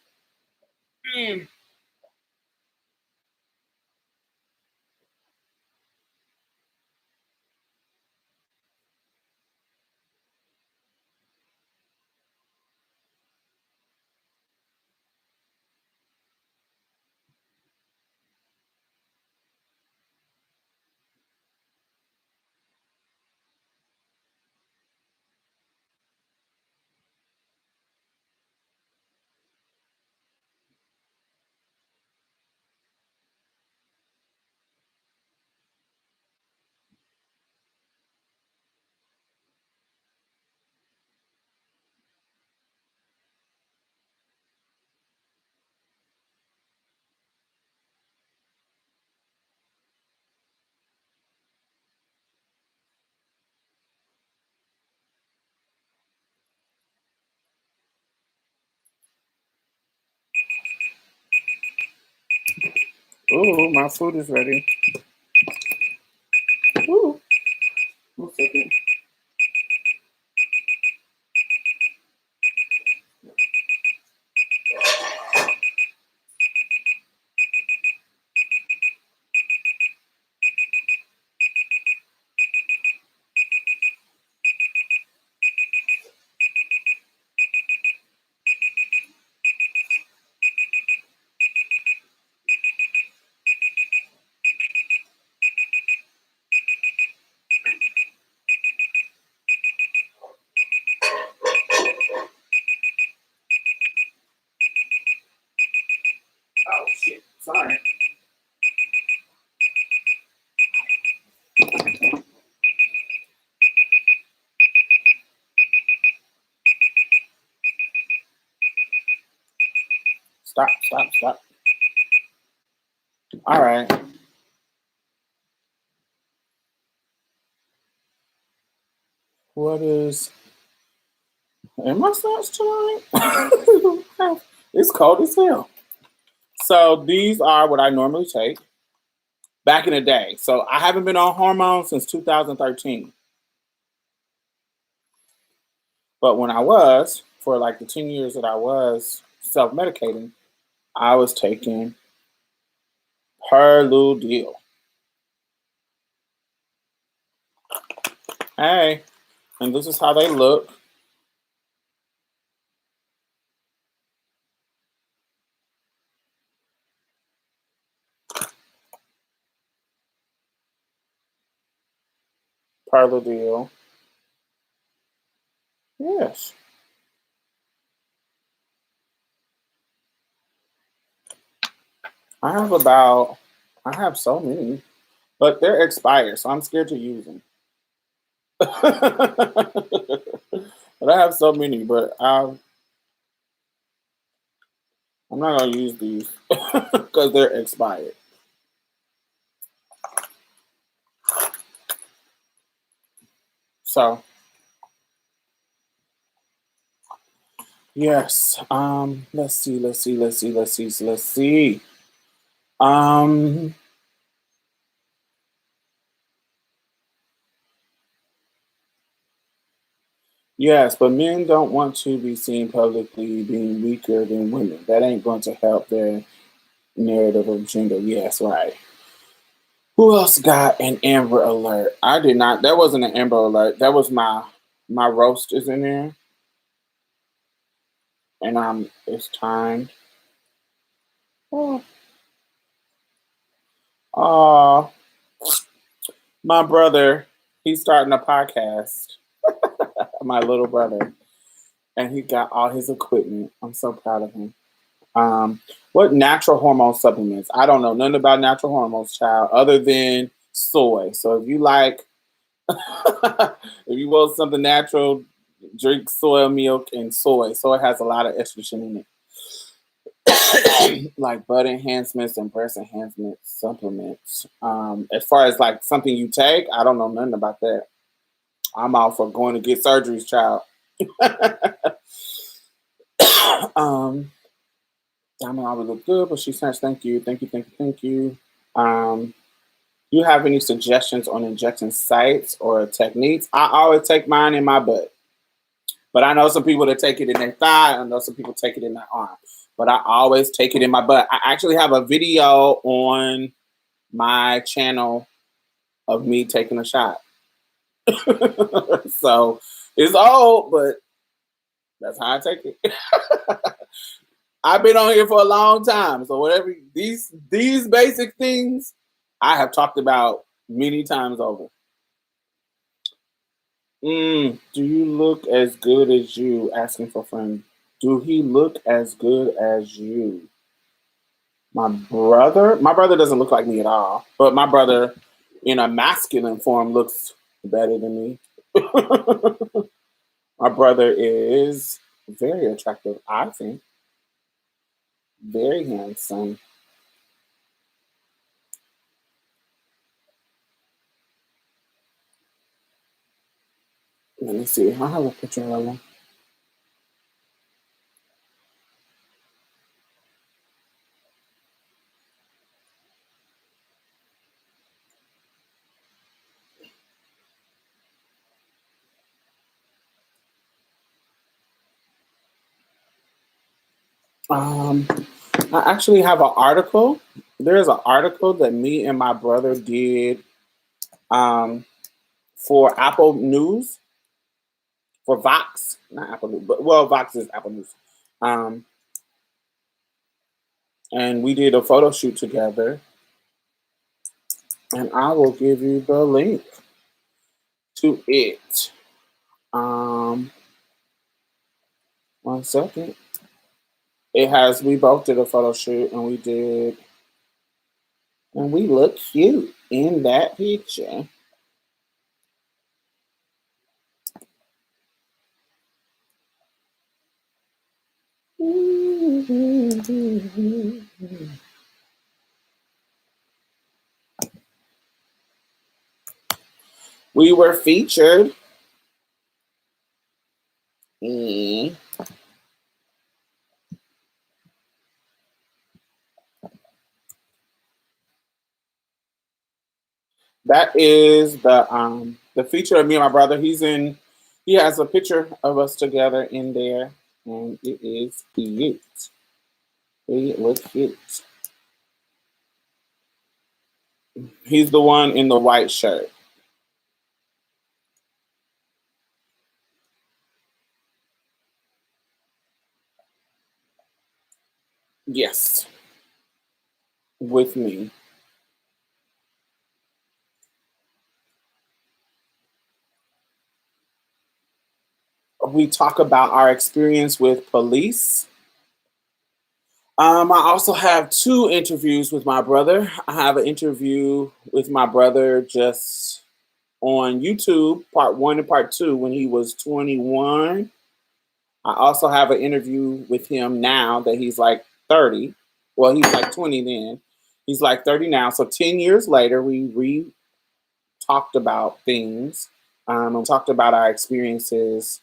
Ooh, my food is ready. Ooh. 1 second. Stop. All right. What is in my thoughts tonight? It's cold as hell. So these are what I normally take back in the day. So I haven't been on hormones since 2013. But when I was, for like the 10 years that I was self medicating, I was taking her little deal. Hey, and this is how they look. Per the deal. Yes. I have so many, but they're expired, so I'm scared to use them. But I have so many, but I'm not going to use these because they're expired. So, yes. Let's see. Um, yes, but men don't want to be seen publicly being weaker than women. That ain't going to help their narrative of gender. Yes, right. Who else got an Amber Alert? I did not. That wasn't an Amber Alert. That was my roast is in there, and it's timed. Oh, oh, my brother, he's starting a podcast. My little brother, and he got all his equipment. I'm so proud of him. What natural hormone supplements? I don't know nothing about natural hormones, child, other than soy. So if you like, if you want something natural, drink soy milk and soy. Soy has a lot of estrogen in it, like butt enhancements and breast enhancement supplements. As far as like something you take, I don't know nothing about that. I'm out for going to get surgeries, child. um, Diamond always look good, but she says thank you. Um, you have any suggestions on injection sites or techniques? I always take mine in my butt, but I know some people that take it in their thigh. I know some people take it in their arm, but I always take it in my butt. I actually have a video on my channel of me taking a shot. So it's old, but that's how I take it. I've been on here for a long time, so whatever these basic things, I have talked about many times over. Do you look as good as you? Asking for friend. Do he look as good as you? My brother doesn't look like me at all, but my brother, in a masculine form, looks better than me. My brother is very attractive, I think. Very handsome. Let me see. I have a picture of him. Um, I actually have an article. There's an article that me and my brother did um, for Apple News, for Vox, not Apple News, but well, Vox is Apple News. Um, and we did a photo shoot together, and I will give you the link to it. Um, One second. We both did a photo shoot, and we look cute in that picture. We were featured. Mm. That is the feature of me and my brother. He has a picture of us together in there, and it is cute. It looks cute. He's the one in the white shirt. Yes, with me. We talk about our experience with police. I also have two interviews with my brother. I have an interview with my brother just on YouTube, part one and part two, when he was 21. I also have an interview with him now that he's like 30. Well, he's like 20 then. He's like 30 now. So 10 years later, we talked about things and talked about our experiences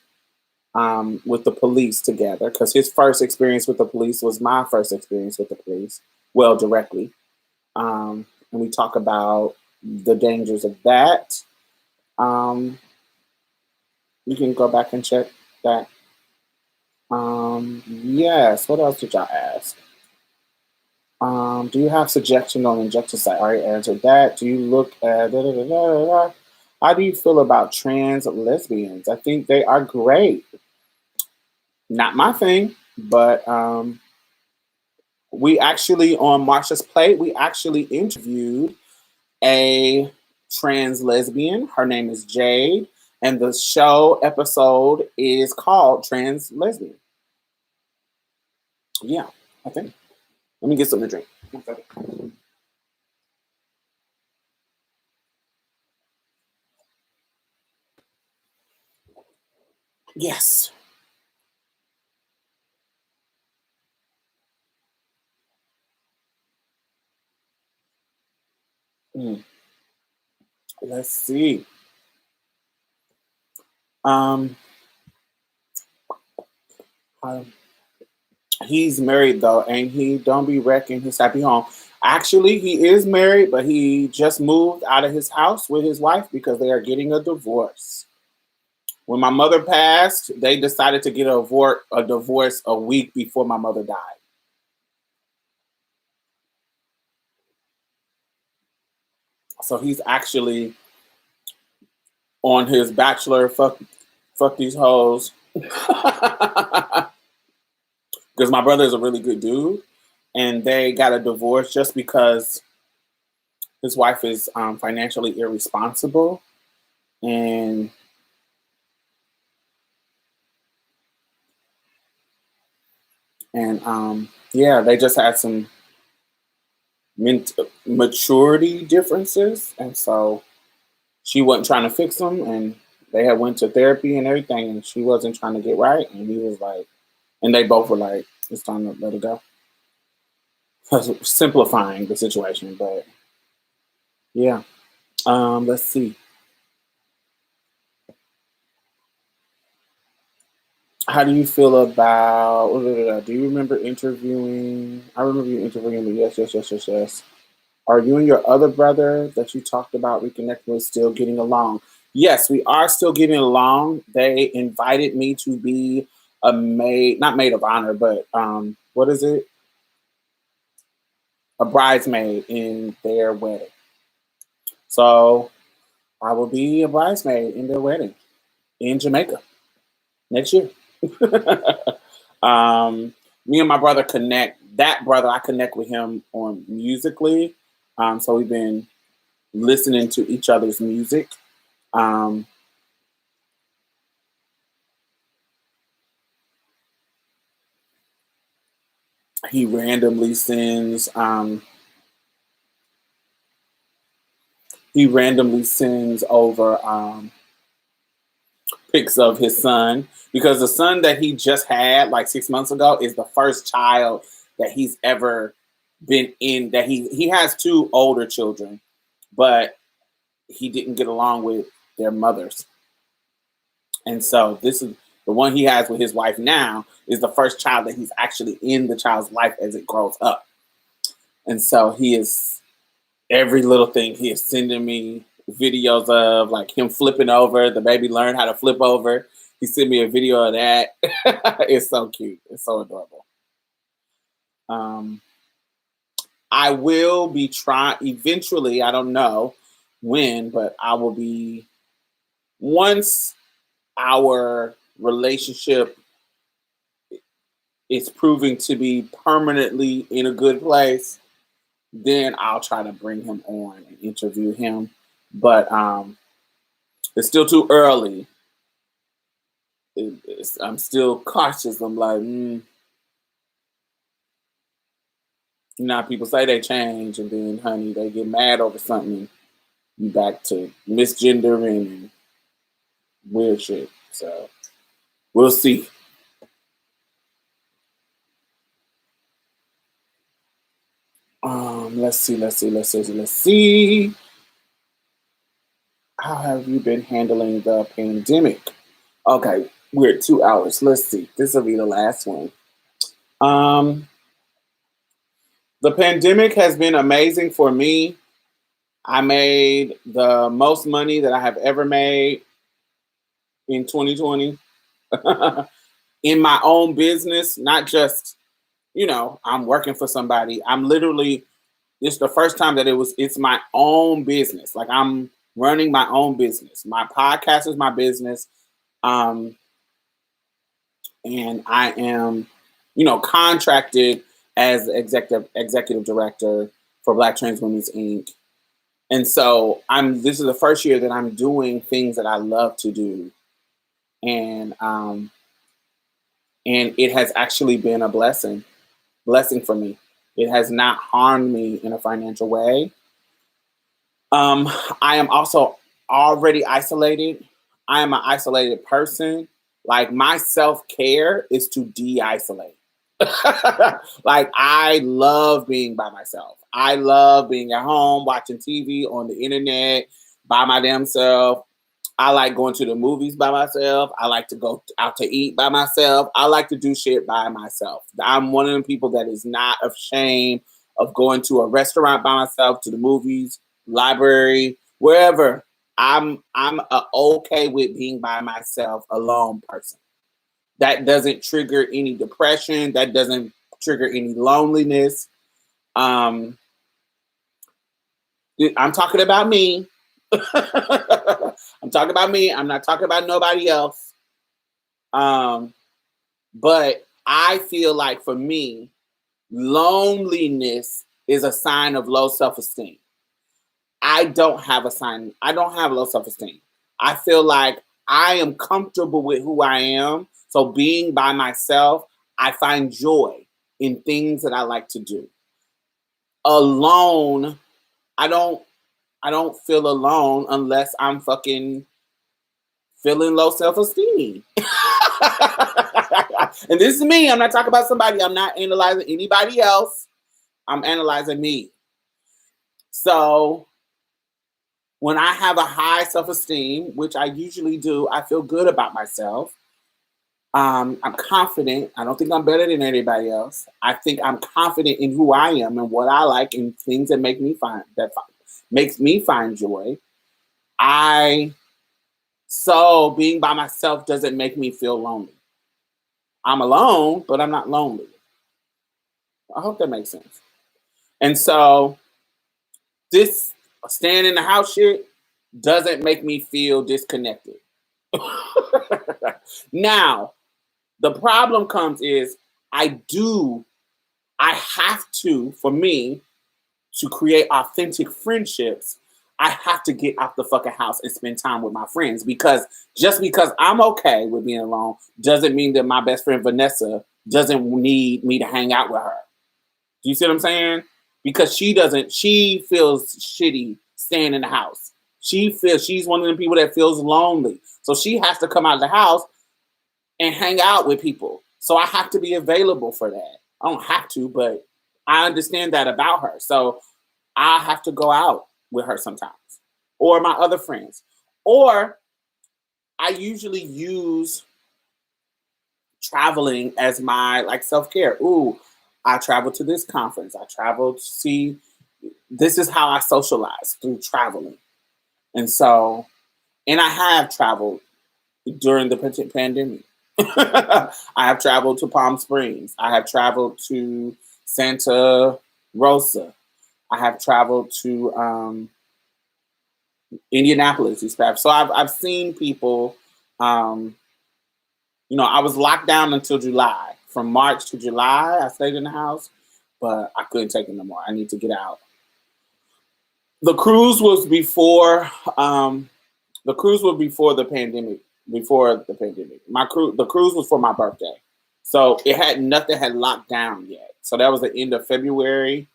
with the police together, because his first experience with the police was my first experience with the police, well, directly. And we talk about the dangers of that. Um, you can go back and check that. Yes, what else did y'all ask? Do you have suggestion on injection site? I already answered that. Do you look at da, da, da, da, da. How do you feel about trans lesbians? I think they are great. Not my thing, but we actually on Marsha's Plate, we actually interviewed a trans lesbian. Her name is Jade, and the show episode is called Trans Lesbian. Yeah, I think. Let me get something to drink. Okay. Yes. Mm, let's see. Um, um, he's married though, and he don't be wrecking his happy home. Actually, he is married, but he just moved out of his house with his wife because they are getting a divorce. When my mother passed, they decided to get a divorce a week before my mother died. So he's actually on his bachelor fuck these hoes. Because my brother is a really good dude, and they got a divorce just because his wife is financially irresponsible, and yeah, they just had some maturity differences, and so she wasn't trying to fix them, and they had went to therapy and everything, and she wasn't trying to get right, and he was like, and they both were like, it's time to let it go. Simplifying the situation, but yeah. Let's see. How do you feel about? Do you remember interviewing? I remember you interviewing me. Yes, yes, yes, yes, yes. Are you and your other brother that you talked about reconnecting with still getting along? Yes, we are still getting along. They invited me to be a maid, not maid of honor, but what is it? A bridesmaid in their wedding. So I will be a bridesmaid in their wedding in Jamaica next year. Me and my brother connect. That brother, I connect with him on musically. So we've been listening to each other's music. Um, he randomly sends over pics of his son. because the son that he just had like 6 months ago is the first child that he's ever been in. That he has 2 older children, but he didn't get along with their mothers. And so this is the one he has with his wife now is the first child that he's actually in the child's life as it grows up. And so he is every little thing he is sending me videos of, like him flipping over. The baby learned how to flip over. He sent me a video of that. It's so cute. It's so adorable. I will be trying eventually. I don't know when, but I will be, once our relationship is proving to be permanently in a good place, then I'll try to bring him on and interview him. But it's still too early. I'm still cautious. I'm like, people say they change, and then, honey, they get mad over something. You back to misgendering and weird shit. So we'll see. Let's see. How have you been handling the pandemic? Okay, we're at 2 hours. Let's see. This will be the last one. The pandemic has been amazing for me. I made the most money that I have ever made in 2020 in my own business, not just, I'm working for somebody. I'm literally, it's the first time that it's my own business. Like, I'm running my own business. My podcast is my business. And I am, contracted as executive director for Black Trans Women's Inc. And so this is the first year that I'm doing things that I love to do. And it has actually been a blessing for me. It has not harmed me in a financial way. I am also already isolated. I am an isolated person. Like, my self-care is to de-isolate. Like, I love being by myself. I love being at home, watching TV, on the internet, by my damn self. I like going to the movies by myself. I like to go out to eat by myself. I like to do shit by myself. I'm one of the people that is not ashamed of going to a restaurant by myself, to the movies, library, wherever. I'm okay with being by myself, alone person. That doesn't trigger any depression. That doesn't trigger any loneliness. I'm talking about me. I'm talking about me. I'm not talking about nobody else. But I feel like, for me, loneliness is a sign of low self-esteem. I don't have low self-esteem. I feel like I am comfortable with who I am. So being by myself, I find joy in things that I like to do. Alone, I don't feel alone unless I'm fucking feeling low self-esteem. And this is me. I'm not talking about somebody. I'm not analyzing anybody else. I'm analyzing me. So when I have a high self-esteem, which I usually do, I feel good about myself. I'm confident. I don't think I'm better than anybody else. I think I'm confident in who I am and what I like, and things that makes me find joy. So being by myself doesn't make me feel lonely. I'm alone, but I'm not lonely. I hope that makes sense. And so this staying in the house shit doesn't make me feel disconnected. Now, the problem comes is I have to, for me, to create authentic friendships, I have to get out the fucking house and spend time with my friends, because just because I'm okay with being alone doesn't mean that my best friend Vanessa doesn't need me to hang out with her. Do you see what I'm saying? Because she feels shitty staying in the house. She's one of the people that feels lonely. So she has to come out of the house and hang out with people. So I have to be available for that. I don't have to, but I understand that about her. So I have to go out with her sometimes, or my other friends. Or I usually use traveling as my like self-care. Ooh, I traveled to this conference. I traveled to see, this is how I socialize, through traveling. And so, and I have traveled during the pandemic. I have traveled to Palm Springs. I have traveled to Santa Rosa. I have traveled to Indianapolis this past. So I've seen people. Um, I was locked down until July. From March to July, I stayed in the house, but I couldn't take it no more. I need to get out. The cruise was before. The cruise was before the pandemic. Before the pandemic, the cruise was for my birthday, so it had nothing had locked down yet. So that was the end of February,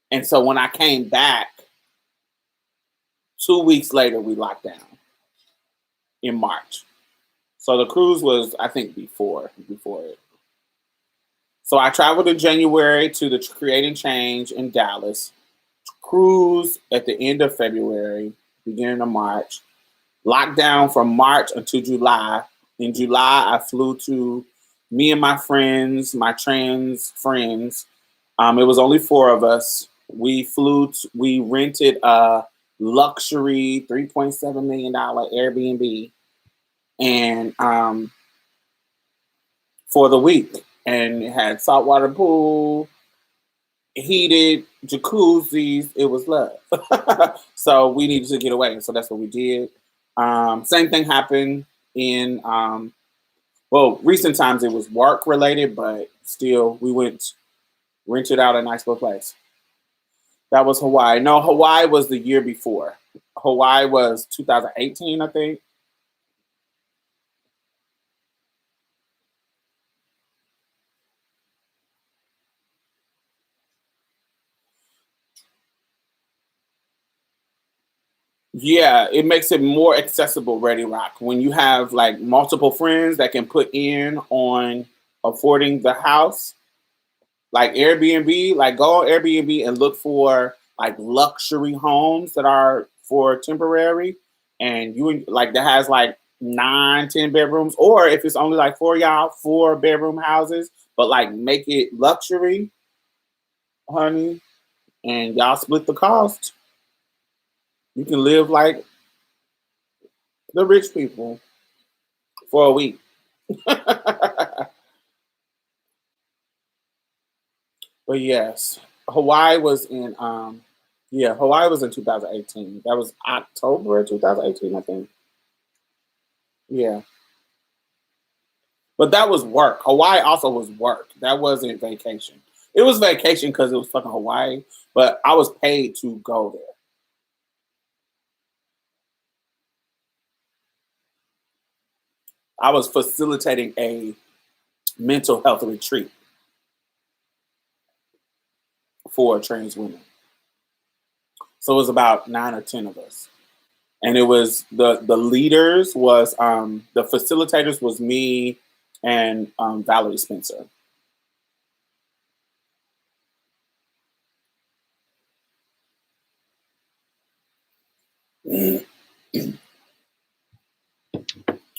and so when I came back, 2 weeks later, we locked down in March. So the cruise was, I think, before it. So I traveled in January to the Creating Change in Dallas. Cruise at the end of February, beginning of March. Lockdown from March until July. In July, I flew to me and my friends, my trans friends. It was only four of us. We rented a luxury $3.7 million Airbnb, and for the week. And it had saltwater pool, heated jacuzzis. It was love. So we needed to get away. So that's what we did. Same thing happened in, recent times it was work related, but still we rented out a nice little place. That was Hawaii. No, Hawaii was the year before. Hawaii was 2018, I think. Yeah, it makes it more accessible, Ready Rock, when you have like multiple friends that can put in on affording the house, like Airbnb, like go on Airbnb and look for like luxury homes that are for temporary, and like that has like 9, 10 bedrooms, or if it's only like for y'all, 4 bedroom houses, but like make it luxury, honey, and y'all split the cost. You can live like the rich people for a week. But yes, Hawaii was in Hawaii was in 2018. That was October 2018, I think. Yeah. But that was work. Hawaii also was work. That wasn't vacation. It was vacation because it was fucking Hawaii, but I was paid to go there. I was facilitating a mental health retreat for trans women. So it was about 9 or 10 of us. And it was the leaders was the facilitators was me and Valerie Spencer.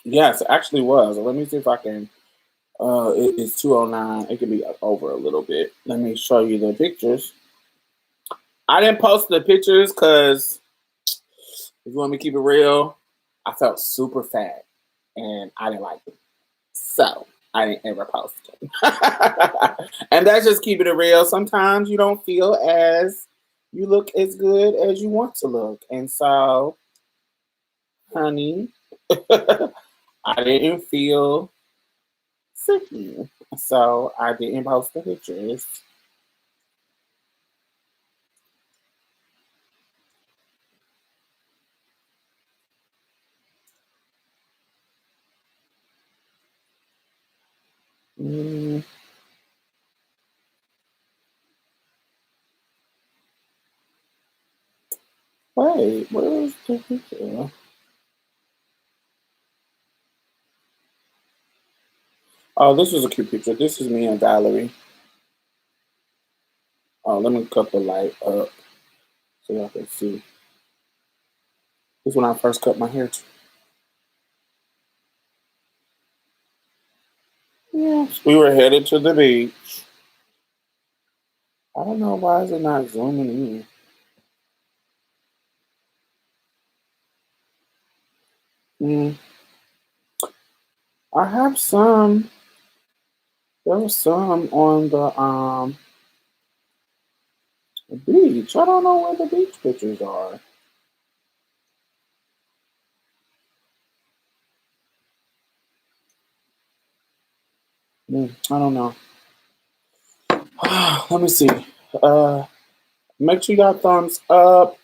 Yes, it actually was. Let me see if I can. It's 2:09. It can be over a little bit. Let me show you the pictures. I didn't post the pictures because if you want me to keep it real, I felt super fat and I didn't like it. So I didn't ever post it. And that's just keeping it real. Sometimes you don't feel as you look as good as you want to look. And so, honey, I didn't feel sicky. So I didn't post the pictures. Mm, wait, where's the picture? Oh, this is a cute picture. This is me and Valerie. Oh, let me cut the light up so y'all can see. This is when I first cut my hair. Yes. We were headed to the beach. I don't know why is it not zooming in. Mm, I have some. There was some on the beach. I don't know where the beach pictures are. I don't know. Let me see. Uh, Make sure you got thumbs up.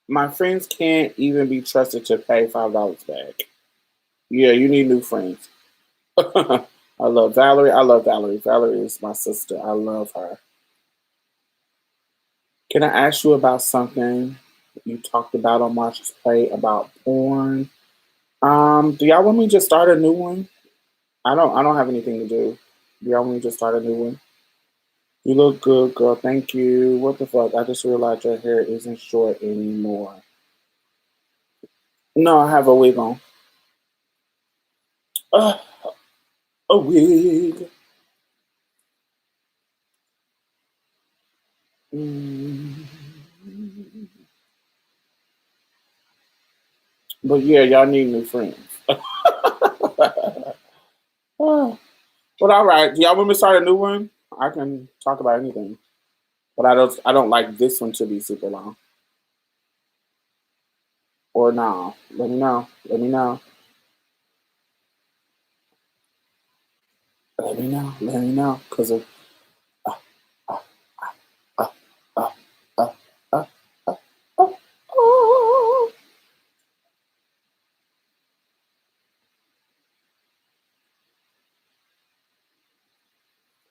My friends can't even be trusted to pay $5 back. Yeah, you need new friends. I love Valerie. I love Valerie. Valerie is my sister. I love her. Can I ask you about something you talked about on Marshall's Play about porn? Do y'all want me to just start a new one? I don't have anything to do. Do y'all want me to just start a new one? You look good, girl. Thank you. What the fuck? I just realized your hair isn't short anymore. No, I have a wig on. Uh, a wig. Mm. But yeah, y'all need new friends. Oh, but all right, do y'all want me to start a new one? I can talk about anything, but I don't like this one to be super long. Or no, let me know. Let me know. Let me know. Let me know. Cause of uh, uh, uh, uh, uh, uh, uh, uh, uh.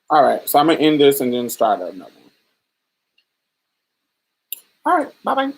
All right, so I'm gonna end this and then start another one. All right, bye bye.